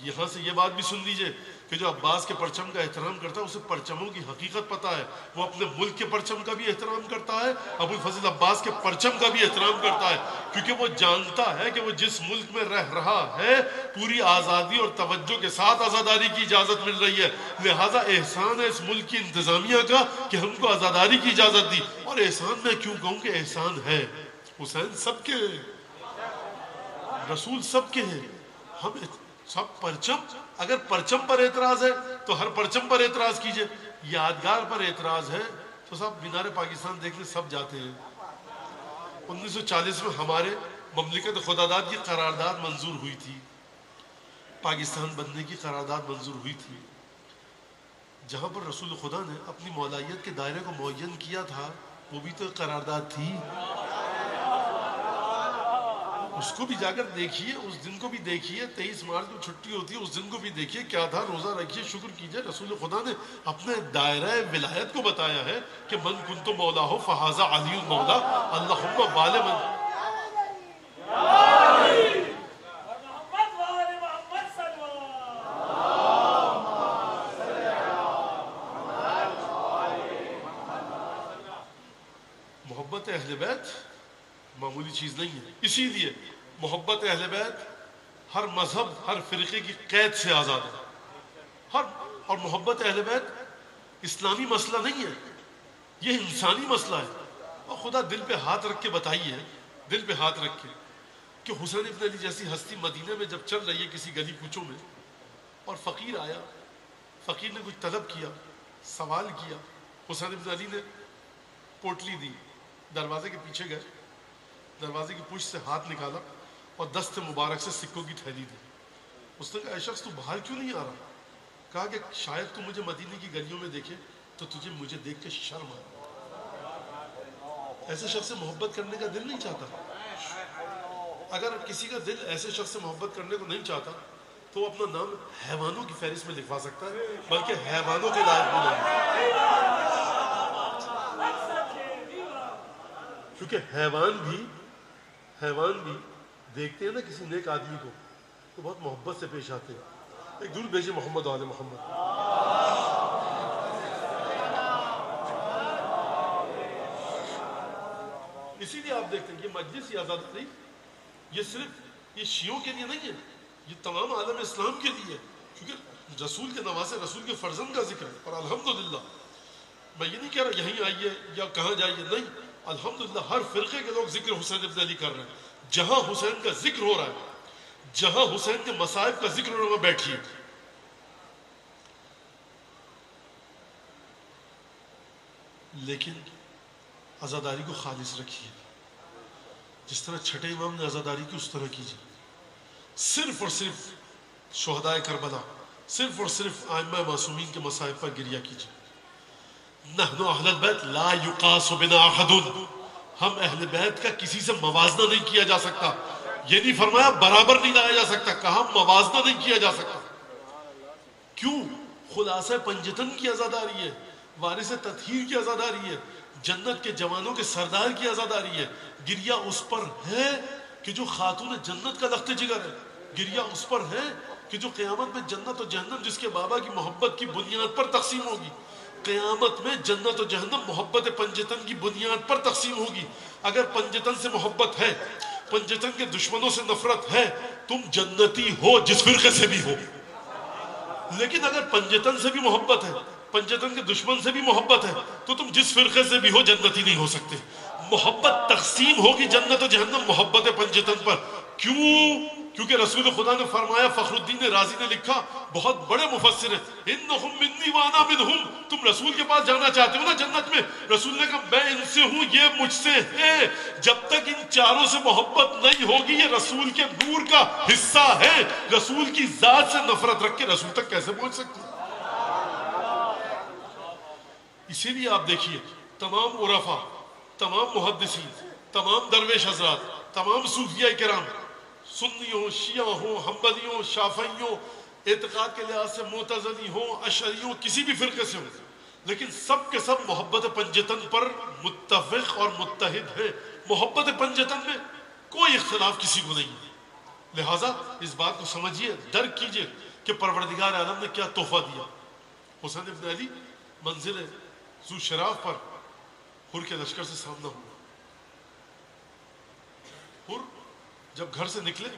S1: یہاں سے یہ بات بھی سن لیجئے کہ جو عباس کے پرچم کا احترام کرتا ہے اسے پرچموں کی حقیقت پتہ ہے. وہ اپنے ملک کے پرچم کا بھی احترام کرتا ہے، ابوالفضل عباس کے پرچم کا بھی احترام کرتا ہے، کیونکہ وہ جانتا ہے کہ وہ جس ملک میں رہ رہا ہے پوری آزادی اور توجہ کے ساتھ آزاداری کی اجازت مل رہی ہے. لہٰذا احسان ہے اس ملک کی انتظامیہ کا کہ ہم کو آزاداری کی اجازت دی. اور احسان میں کیوں کہوں کہ احسان ہے، حسین سب کے ہیں، رسول سب کے ہیں، ہم سب پرچم. اگر پرچم پر اعتراض ہے تو ہر پرچم پر اعتراض کیجئے. یادگار پر اعتراض ہے تو صاحب مینار پاکستان دیکھنے سب جاتے ہیں. 1940 میں ہمارے مملکت خداداد کی قرارداد منظور ہوئی تھی، پاکستان بننے کی قرارداد منظور ہوئی تھی. جہاں پر رسول خدا نے اپنی مولائیت کے دائرے کو معین کیا تھا وہ بھی تو قرارداد تھی. اس کو بھی جا کر دیکھیے، اس دن کو بھی دیکھیے. 23 مارچ کو چھٹی ہوتی ہے، اس دن کو بھی دیکھیے کیا تھا. روزہ رکھیے، شکر کیجئے. رسول خدا نے اپنے دائرہ ولایت کو بتایا ہے کہ من کنت مولا ہو فہذا علی المولا. اللہم وال من. محبت اہل بیت معمولی چیز نہیں ہے. اسی لیے محبت اہل بیت ہر مذہب ہر فرقے کی قید سے آزاد ہے. اور محبت اہل بیت اسلامی مسئلہ نہیں ہے, یہ انسانی مسئلہ ہے. اور خدا دل پہ ہاتھ رکھ کے بتائیے, دل پہ ہاتھ رکھ کے, کہ حسین ابن علی جیسی ہستی مدینہ میں جب چل رہی ہے کسی گلی کوچوں میں, اور فقیر آیا, فقیر نے کچھ طلب کیا, سوال کیا, حسین ابن علی نے پوٹلی دی, دروازے کے پیچھے گئے, دروازے کی پشت سے ہاتھ نکالا اور دست مبارک سے سکوں کی تھیلی دی. اس نے کہا اے شخص تو باہر کیوں نہیں آ رہا؟ کہا کہ شاید تو مجھے مدینے کی گلیوں میں دیکھے تو تجھے مجھے دیکھ کے شرم آئے. ایسے شخص سے محبت کرنے کا دل نہیں چاہتا. اگر کسی کا دل ایسے شخص سے محبت کرنے کو نہیں چاہتا تو وہ اپنا نام حیوانوں کی فہرست میں لکھوا سکتا ہے, بلکہ حیوانوں کے لائق بھی نہیں, کیونکہ حیوان بھی دیکھتے ہیں نا کسی نیک آدمی کو تو بہت محبت سے پیش آتے ہیں. ایک دور بھیجے محمد آل محمد. اسی لیے آپ دیکھتے ہیں یہ مجلس یہ آزاد نہیں, یہ صرف یہ شیعوں کے لیے نہیں ہے, یہ تمام عالم اسلام کے لیے ہے. کیونکہ رسول کے نواسے رسول کے فرزند کا ذکر ہے. اور الحمدللہ میں یہ نہیں کہہ رہا یہیں آئیے یا کہاں جائیے, نہیں, الحمدللہ ہر فرقے کے لوگ ذکر حسین ابن علی کر رہے ہیں. جہاں حسین کا ذکر ہو رہا ہے, جہاں حسین کے مصائب کا ذکر ہو رہا ہے, بیٹھیے. لیکن عزاداری کو خالص رکھیے, جس طرح چھٹے امام نے عزاداری کی اس طرح کیجیے. صرف اور صرف شہدائے کربلا, صرف اور صرف ائمہ معصومین کے مصائب پر گریہ کیجیے. نحن اہل البیت لا یقاس بنا احد, ہم اہل بیت کا کسی سے موازنہ نہیں کیا جا سکتا. یہ نہیں فرمایا برابر نہیں لایا جا سکتا, کہا موازنہ نہیں کیا جا سکتا. کیوں؟ خلاصہ پنجتن کی عزاداری ہے, وارث تطہیر کی عزاداری ہے, جنت کے جوانوں کے سردار کی عزاداری ہے. گریہ اس پر ہے کہ جو خاتون جنت کا لخت جگر ہے. گریہ اس پر ہے کہ جو قیامت میں جنت و جہنم جس کے بابا کی محبت کی بنیاد پر تقسیم ہوگی, قیامت میں جنت و جہنم محبت پنجتن کی بنیاد پر تقسیم ہوگی. اگر پنجتن سے محبت ہے, پنجتن کے دشمنوں سے نفرت ہے, تم جنتی ہو جس فرقے سے بھی ہو. لیکن اگر پنجتن سے بھی محبت ہے, پنجتن کے دشمن سے بھی محبت ہے, تو تم جس فرقے سے بھی ہو جنتی نہیں ہو سکتے. محبت تقسیم ہوگی جنت و جہنم محبت پنجتن پر. کیوں؟ کیونکہ رسول خدا نے فرمایا, فخر الدین رازی نے لکھا, بہت بڑے مفسر ہیں, انہم منی وانا منہم, تم رسول کے پاس جانا چاہتے ہو نا جنت میں, رسول نے کہا میں ان سے ہوں یہ مجھ سے ہے. جب تک ان چاروں سے محبت نہیں ہوگی یہ رسول کے نور کا حصہ ہے, رسول کی ذات سے نفرت رکھ کے رسول تک کیسے پہنچ سکتے ہیں؟ اسی لیے آپ دیکھیے تمام عرفاء, تمام محدثین, تمام درویش حضرات, تمام صوفیاء کرام, سنیوں, شیعہ ہوں, حنبلیوں, شافعیوں, اعتقاد کے لحاظ سے معتزلی ہوں, اشعریوں, کسی بھی فرقے سے ہوں, لیکن سب کے سب محبت پنجتن پر متفق اور متحد ہیں. محبت پنجتن میں کوئی اختلاف کسی کو نہیں ہے. لہٰذا اس بات کو سمجھیے, درک کیجئے کہ پروردگار عالم نے کیا تحفہ دیا. حسین ابن علی منزل ذو شراف پر حر کے لشکر سے سامنا ہوا. حر جب گھر سے نکلے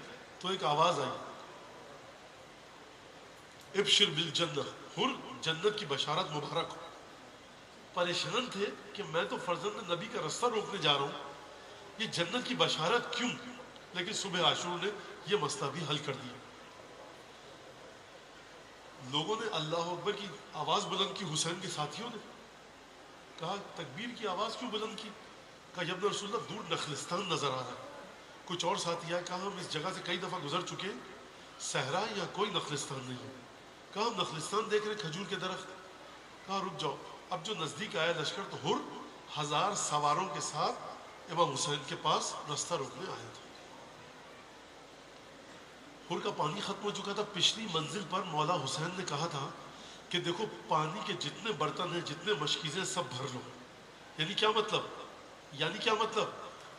S1: تو ایک آواز آئی, ابشر بالجنہ, حر جنت کی بشارت مبارک ہو. پریشان تھے کہ میں تو فرزند نبی کا رستہ روکنے جا رہا ہوں, یہ جنت کی بشارت کیوں؟ لیکن صبح عاشور نے یہ مسئلہ بھی حل کر دیا. لوگوں نے اللہ اکبر کی آواز بلند کی, حسین کے ساتھیوں نے کہا تکبیر کی آواز کیوں بلند کی؟ کہا یا ابن رسول اللہ دور نخلستان نظر آ رہا ہے. کچھ اور ساتھی آئے, کہا ہم اس جگہ سے کئی دفعہ گزر چکے, صحرا یا کوئی نخلستان نہیں ہے. کہا ہم نخلستان دیکھ رہے کھجور کے درخت. کہا رک جاؤ. اب جو نزدیک آیا لشکر تو حر 1000 سواروں کے ساتھ امام حسین کے پاس رستہ روکنے آیا تھا. حر کا پانی ختم ہو چکا تھا. پچھلی منزل پر مولا حسین نے کہا تھا کہ دیکھو پانی کے جتنے برتن ہیں, جتنے مشکیزیں, سب بھر لو. یعنی کیا مطلب؟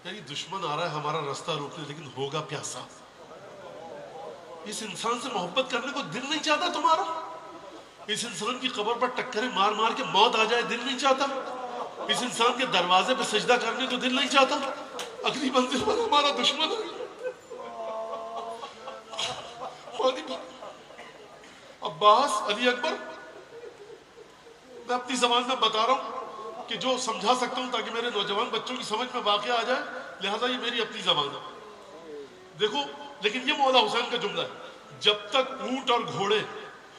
S1: یعنی دشمن آ رہا ہے ہمارا رستہ روکنے, لیکن ہوگا پیاسا. اس انسان سے محبت کرنے کو دل نہیں چاہتا تمہارا؟ اس انسان کی قبر پر ٹکریں مار مار کے موت آ جائے دل نہیں چاہتا؟ اس انسان کے دروازے پہ سجدہ کرنے کو دل نہیں چاہتا، اگلی منزل پر ہمارا دشمن ہے۔ عباس، علی اکبر، میں اپنی زبان میں بتا رہا ہوں کہ جو سمجھا سکتا ہوں تاکہ میرے نوجوان بچوں کی سمجھ میں واقعہ آ جائے، لہذا یہ میری اپنی زبان ہے۔ دیکھو لیکن یہ مولا حسین کا جملہ ہے، جب تک اونٹ اور گھوڑے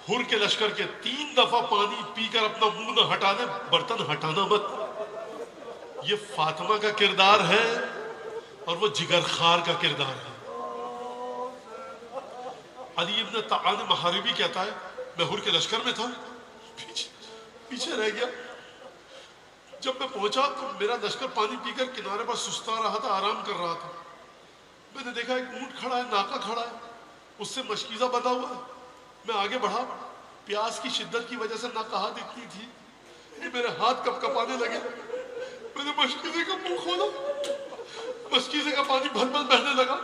S1: ہر کے لشکر کے 3 دفعہ پانی پی کر اپنا منہ نہ ہٹا دیں، برتن ہٹانا مت۔ یہ فاطمہ کا کردار ہے اور وہ جگر خار کا کردار ہے۔ علی ابن طعان محاربی کہتا ہے میں ہر کے لشکر میں تھا، پیچھے رہ گیا، جب میں پہنچا تو میرا لشکر پانی پی کر کنارے پر سستا رہا تھا، آرام کر رہا تھا۔ میں نے دیکھا ایک اونٹ کھڑا ہے، ناکا کھڑا ہے، اس سے مشکیزہ بندھا ہوا ہے۔ میں آگے بڑھا، پیاس کی شدت کی وجہ سے ناکہت اتنی تھی کہ میرے ہاتھ کپ کپانے لگے۔ میں نے مشکیزے کا منہ کھولا، مشکیزے کا پانی بھل بھل بہنے لگا۔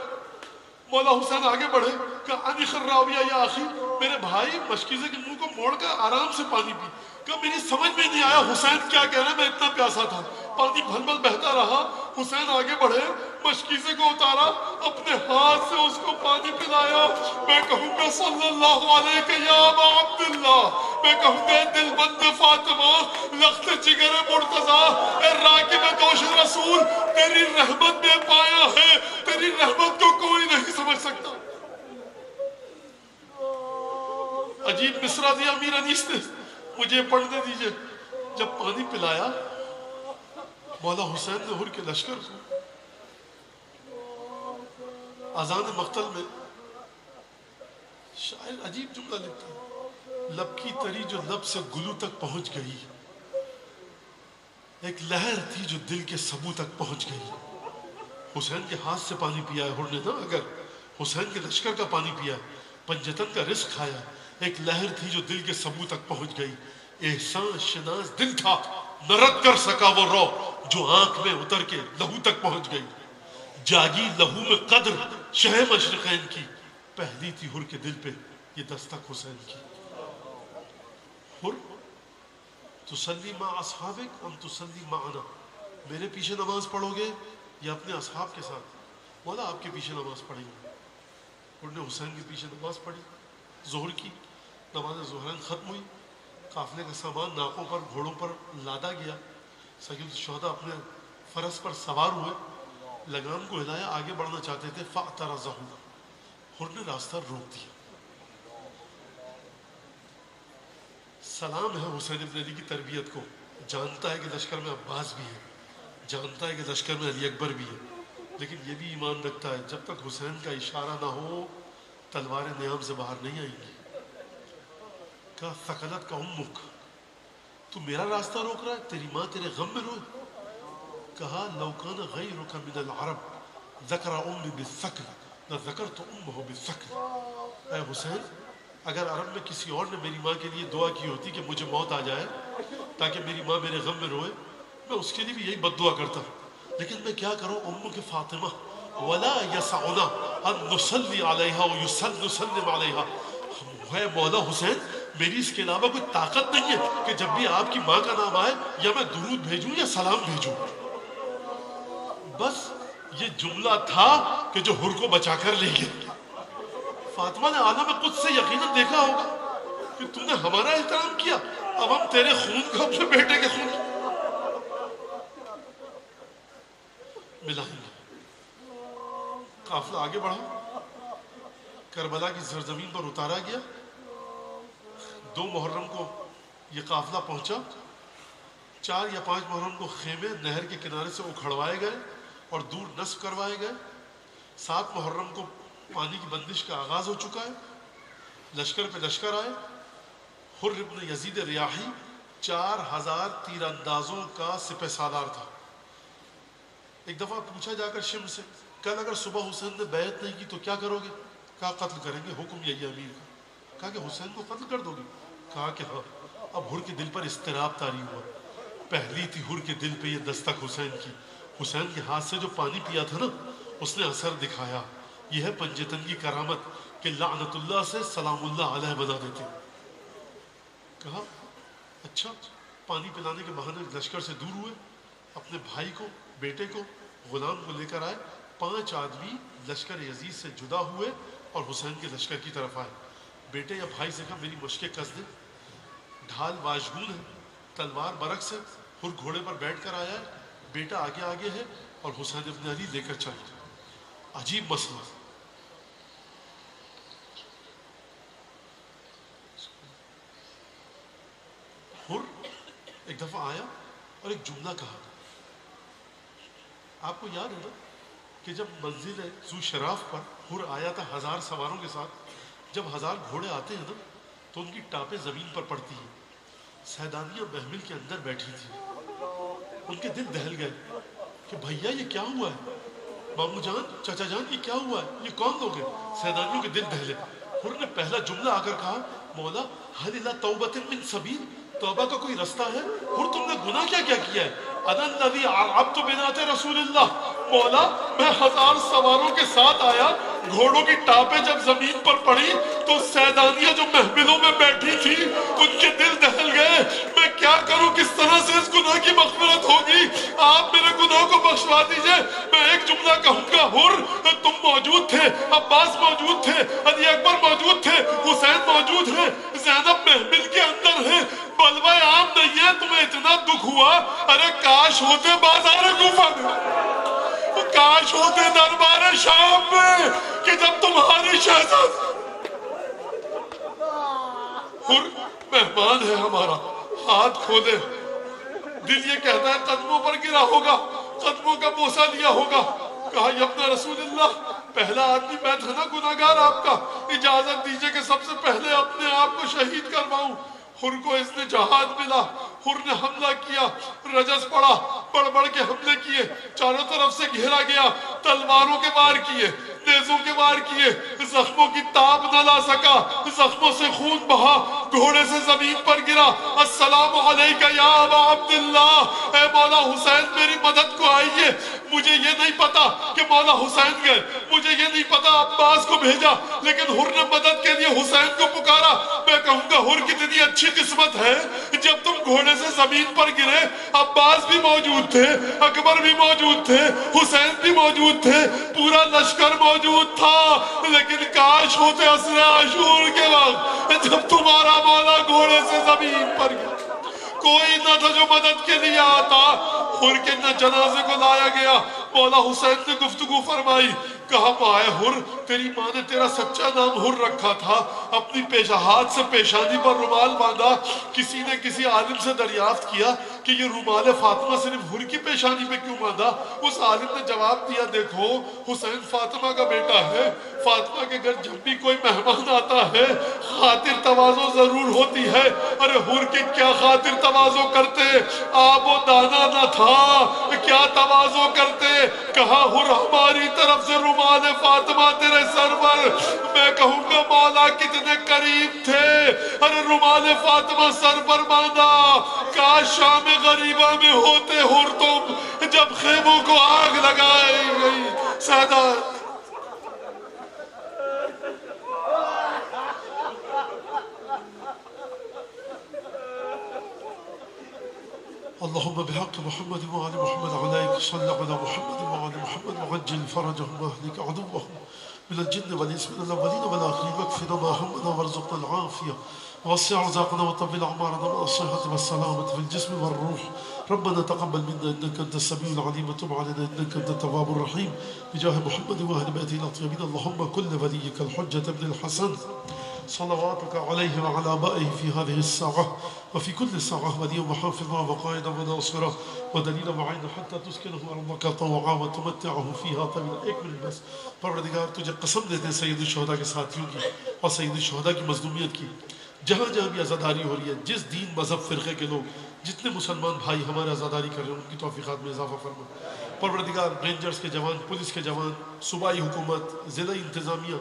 S1: مولا حسین آگے بڑھے، کہا انی خراویہ یا اخی، میرے بھائی مشکیزے کے منہ کو موڑ کر آرام سے پانی پی۔ کہا میری سمجھ میں نہیں آیا حسین کیا کہہ رہا ہے، میں اتنا پیاسا تھا۔ پانی بھل بھل بہتا رہا، حسین آگے بڑھے، مشکیزے کو اتارا، اپنے ہاتھ سے اس کو پانی پلایا۔ میں کہوں گا صلی اللہ علیہ یا ابا عبداللہ، میں کہوں گا دل بند فاطمہ، لخت جگر مرتضیٰ، اے راکب دوش رسول، تیری رحمت میں پایا ہے، تیری رحمت کو کوئی نہیں سمجھ سکتا۔ عجیب مصرع دیا امیر انیس نے، مجھے پڑھنے دیجئے۔ جب پانی پلایا مولا حسین نے ہر کے لشکر کو، اذان مقتل میں شاعر عجیب جملہ لکھتا ہے، لب کی تری جو لب سے گلو تک پہنچ گئی، ایک لہر تھی جو دل کے سبو تک پہنچ گئی۔ حسین کے ہاتھ سے پانی پیا ہے ہر نے نا، اگر حسین کے لشکر کا پانی پیا ہے، پنجتن کا رزق کھایا، ایک لہر تھی جو دل کے سبو تک پہنچ گئی۔ احسان شناس دل تھا نہ رد کر سکا وہ رو، جو آنکھ میں اتر کے لہو تک پہنچ گئی۔ جاگی لہو میں قدر شہ مشرقین کی، پہلی تھی ہر کے دل پہ یہ دستک حسین کی۔ ہر تسلی مع اصحابک ام تسلی معنا، میرے پیچھے نماز پڑھو گے یا اپنے اصحاب کے ساتھ؟ مولا آپ کے پیچھے نماز پڑھیں گے۔ ہر نے حسین کے پیچھے نماز پڑھی، ظہر کی نماز ظہرین ختم ہوئی، قافلے کا سامان ناکوں پر گھوڑوں پر لادا گیا، سید الشہداء اپنے فرس پر سوار ہوئے، لگام کو ہلایا، آگے بڑھنا چاہتے تھے، فاعترضہ، ہر نے راستہ روک دیا۔ سلام ہے حسین ابن علی کی تربیت کو، جانتا ہے کہ لشکر میں عباس بھی ہے، جانتا ہے کہ لشکر میں علی اکبر بھی ہے، لیکن یہ بھی ایمان رکھتا ہے جب تک حسین کا اشارہ نہ ہو تلواریں نیام سے باہر نہیں آئیں گی۔ کہا ثقلت کا امک، تو میرا راستہ روک رہا ہے، تیری ماں تیرے غم میں روئے؟ کہا لو کان غیرک من العرب ذکر امی بالثقل لذکرت امہ بالثقل، اے حسین اگر عرب میں کسی اور نے میری ماں کے لیے دعا کی ہوتی کہ مجھے موت آ جائے تاکہ میری ماں میرے غم میں روئے، میں اس کے لیے بھی یہی بد دعا کرتا، لیکن میں کیا کروں، ام کے فاطمہ، ولا یسعنا ان نصلی علیہا و نسلم علیہا، ہے مولا حسین میری اس کے علاوہ کوئی طاقت نہیں ہے کہ جب بھی آپ کی ماں کا نام آئے یا میں درود بھیجوں یا سلام بھیجوں۔ بس یہ جملہ تھا کہ جو ہر کو بچا کر لے گیا۔ فاطمہ نے عالم قدس سے یقیناً دیکھا ہوگا کہ تو نے ہمارا احترام کیا، اب ہم تیرے خون کو اپنے بیٹے کے خون ملائیں گے۔ قافلہ آگے بڑھا، کربلا کی سرزمین پر اتارا گیا۔ 2 محرم کو یہ قافلہ پہنچا، 4 یا 5 محرم کو خیمے نہر کے کنارے سے اکھڑوائے گئے اور دور نصب کروائے گئے۔ 7 محرم کو پانی کی بندش کا آغاز ہو چکا ہے، لشکر پہ لشکر آئے۔ حر ابن یزید ریاحی 4000 تیر اندازوں کا سپہ سالار تھا۔ ایک دفعہ پوچھا جا کر شم سے، کل اگر صبح حسین نے بیعت نہیں کی تو کیا کرو گے؟ کہا قتل کریں گے، حکم یہی ہے امیر کا۔ کہا کہ حسین کو قتل کر دو گے؟ کہا کہ ہاں۔ اب ہر کے دل پر اضطراب طاری ہوا، پہلی تھی ہر کے دل پہ یہ دستک حسین کی۔ حسین کے ہاتھ سے جو پانی پیا تھا نا اس نے اثر دکھایا۔ یہ ہے پنجتن کی کرامت کہ لعنت اللہ سے سلام اللہ علیہ بنا دیتے۔ کہا اچھا پانی پلانے کے بہانے لشکر سے دور ہوئے، اپنے بھائی کو، بیٹے کو، غلام کو لے کر آئے۔ 5 آدمی لشکر یزید سے جدا ہوئے اور حسین کے لشکر کی طرف آئے۔ بیٹے یا بھائی سے کہا میری مشقیں کس دے، ڈھال واژگون ہے، تلوار برعکس ہے، حر گھوڑے پر بیٹھ کر آیا ہے، بیٹا آگے آگے ہے اور حسین ابن علی لے کر چل رہے۔ عجیب مسئلہ۔ حر ایک دفعہ آیا اور ایک جملہ کہا۔ آپ کو یاد ہے نا کہ جب منزل ذو شراف پر حر آیا تھا 1000 سواروں کے ساتھ، جب 1000 گھوڑے آتے ہیں نا تو ان کی ٹاپیں زمین پر پڑتی ہیں۔ سیدانیہ محمل کے اندر بیٹھی تھی، ان کے دل دہل گئے کہ بھیا یہ کیا ہوا ہے، مامو جان، چچا جان، یہ کیا ہوا ہے، یہ کون لوگ ہیں؟ سیدانیوں کے دل دہلے۔ حر نے پہلا جملہ آ کر کہا مولا هل الى توبۃ من سبیل، توبہ کا کوئی رستہ ہے؟ حر تم نے گناہ کیا کیا کیا ہے؟ انا الذی عربت بنات رسول اللہ، مولا میں 1000 سواروں کے ساتھ آیا، گھوڑوں کی ٹاپیں جب زمین پر پڑی تو سیدانیہ جو محملوں میں بیٹھی تھی ان کے دل دہل گئے۔ میں کیا کروں، کس طرح سے اس گناہ کی مغفرت ہوگی؟ آپ میرے گناہ کو بخشوا دیجئے۔ میں ایک جملہ کہوں گا، حر تم موجود تھے، عباس موجود تھے، علی اکبر موجود تھے، حسین موجود ہیں، زینب محمل کے اندر ہے، بلوہ عام نہیں ہے، تمہیں اتنا دکھ ہوا، ارے کاش ہوتے بازار کوفہ میں، کاش ہوتے دربار شام میں کہ جب تمہاری شہزاد حر مہمان ہے ہمارا، ہاتھ کھولے، دل یہ کہتا ہے قدموں پر گرا ہوگا، قدموں کا بوسہ لیا ہوگا، کہا یا ابن رسول اللہ، پہلا آدمی میں تھا نا گناہگار آپ کا، اجازت دیجئے کہ سب سے پہلے اپنے آپ کو شہید کرواؤں۔ حر کو اس نے جہاد ملا، حر نے حملہ کیا، رجز پڑا، بڑھ بڑھ کے حملے کیے، چاروں طرف سے گھیرا گیا، تلواروں کے وار کیے، نیزوں کے وار کیے، زخموں کی تاب نہ لا سکا، زخموں سے خون بہا، گھوڑے سے زمین پر گرا، السلام علیکہ یا ابا عبداللہ، اے مولا حسین میری مدد کو آئیے۔ مجھے یہ نہیں پتا کہ مولا حسین گئے، مجھے یہ نہیں پتا عباس کو بھیجا، لیکن حر نے مدد کے لیے حسین کو پکارا۔ میں کہوں گا حر کتنی اچھی قسمت ہے، جب تم گھوڑے سے زمین پر گرے عباس بھی موجود تھے، اکبر بھی موجود تھے، حسین بھی موجود تھے، پورا لشکر موجود تھا، لیکن کاش ہوتے عصر عاشور کے وقت جب تمہارا مولا گھوڑے سے زمین پر گرا، کوئی نہ تھا جو مدد کے لیے آتا۔ حر کے نہ جنازے کو لایا گیا، مولا حسین نے گفتگو فرمائی، کہا مائے حر تیری ماں نے تیرا سچا نام حر رکھا تھا، اپنی ہاتھ سے پیشانی پر رومال باندھا، کسی نے کسی عالم سے دریافت کیا کہ یہ رومال فاطمہ صرف حر کی پیشانی پہ کیوں باندھا؟ اس عالم نے جواب دیا دیکھو حسین فاطمہ کا بیٹا ہے، فاطمہ کے گھر جب بھی کوئی مہمان آتا ہے خاطر تواضع ضرور ہوتی ہے، ارے حر کے کیا خاطر تواضع کرتے، آب و دانا نہ تھا کیا تواضع کرتے۔ کہا حر ہماری طرف سے رومال فاطمہ تیرے سر پر، میں کہوں گا مولا کتنے قریب تھے، ارے رومال فاطمہ سر پر باندھا، کاش شام غریبہ میں ہوتے حر تم جب خیموں کو آگ لگائی گئی۔ سادات اللهم بحق محمد وآل محمد عليك صل على محمد وآل محمد وعجل فرجهم واهلك عدوهم من الجن والإنس من الأولين والآخرين واكفنا ما همنا وارزقنا العافية ووسع رزقنا وطول أعمارنا مع الصحة والسلامة في الجسم والروح. ربنا تقبل منا إنك أنت السميع العليم وتب علينا إنك أنت التواب الرحيم بجاه محمد وأهل بيته الأطيبين. اللهم كل وليك الحجة بن الحسن صلواتك عليه وعلى آبائه في هذه الساعة وفي كل ساعة وليا وحافظا وقائدا وناصرا ودليلا وعينا حتى تسكنه أرضك طوعا وتمتعه فيها طويلا. ایک منٹ بس. پروردگار تجھے قسم دیتے ہیں سید الشہداء کے ساتھیوں کی اور سید الشہداء کی مظلومیت کی، جہاں جہاں بھی عزاداری ہو رہی ہے، جس دین مذہب فرقے کے لوگ، جتنے مسلمان بھائی ہمارے عزاداری کر رہے ہیں ان کی توفیقات میں اضافہ فرما. پروردگار رینجرز کے جوان، پولیس کے جوان، صوبائی حکومت، ضلعی انتظامیہ،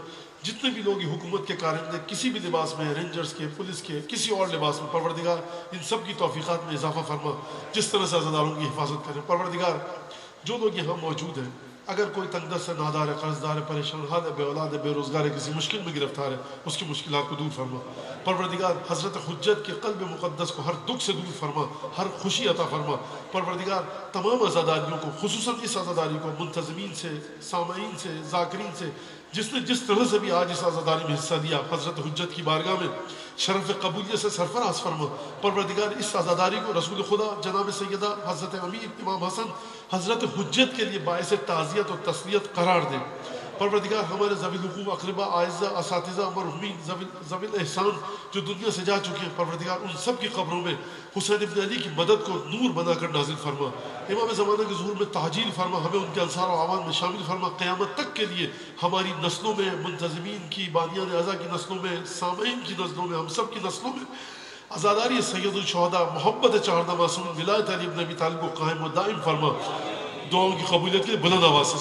S1: جتنے بھی لوگ حکومت کے کارندے کسی بھی لباس میں، رینجرز کے، پولیس کے، کسی اور لباس میں، پروردگار ان سب کی توفیقات میں اضافہ فرما، جس طرح سے عزاداروں کی حفاظت کریں. پروردگار جو لوگ یہاں موجود ہیں اگر کوئی تنگ دست ہے، نادار ہے، قرض دار ہے، پریشان حال ہے، بے اولاد ہے، بے روزگار ہے، کسی مشکل میں گرفتار ہے، اس کی مشکلات کو دور فرما پروردگار۔ حضرت حجت کے قلب مقدس کو ہر دکھ سے دور فرما، ہر خوشی عطا فرما پروردگار۔ تمام عزاداریوں کو، خصوصاً اس عزاداری کو، منتظمین سے، سامعین سے، ذاکرین سے، جس نے جس طرح سے بھی آج اس عزاداری میں حصہ دیا، حضرت حجت کی بارگاہ میں شرف قبولیت سے سرفراز فرما پروردگار۔ اس عزاداری کو رسول خدا جناب سیدہ حضرت امیر امام حسن حضرت حجت کے لیے باعث تعزیت و تسلیت قرار دے پروردگار۔ ہمارے ذوی الحقوق، اقربا، اعزہ، اساتذہ، مرحومین، ذوی الاحسان جو دنیا سے جا چکے ہیں پروردگار، ان سب کی قبروں میں حسین ابن علی کی مدد کو نور بنا کر نازل فرما۔ امام زمانہ کے ظہور میں تعجیل فرما، ہمیں ان کے انصار و اعوان میں شامل فرما۔ قیامت تک کے لیے ہماری نسلوں میں، منتظمین کی، بانیان اعضا کی نسلوں میں، سامعین کی نسلوں میں، ہم سب کی نسلوں میں عزاداری سید الشہداء، محبت چاردہ معصوم، ولایت علی ابن ابی طالب کو قائم و دائم فرما۔ دعاؤں کی قبولیت کے لیے بلند آواز سے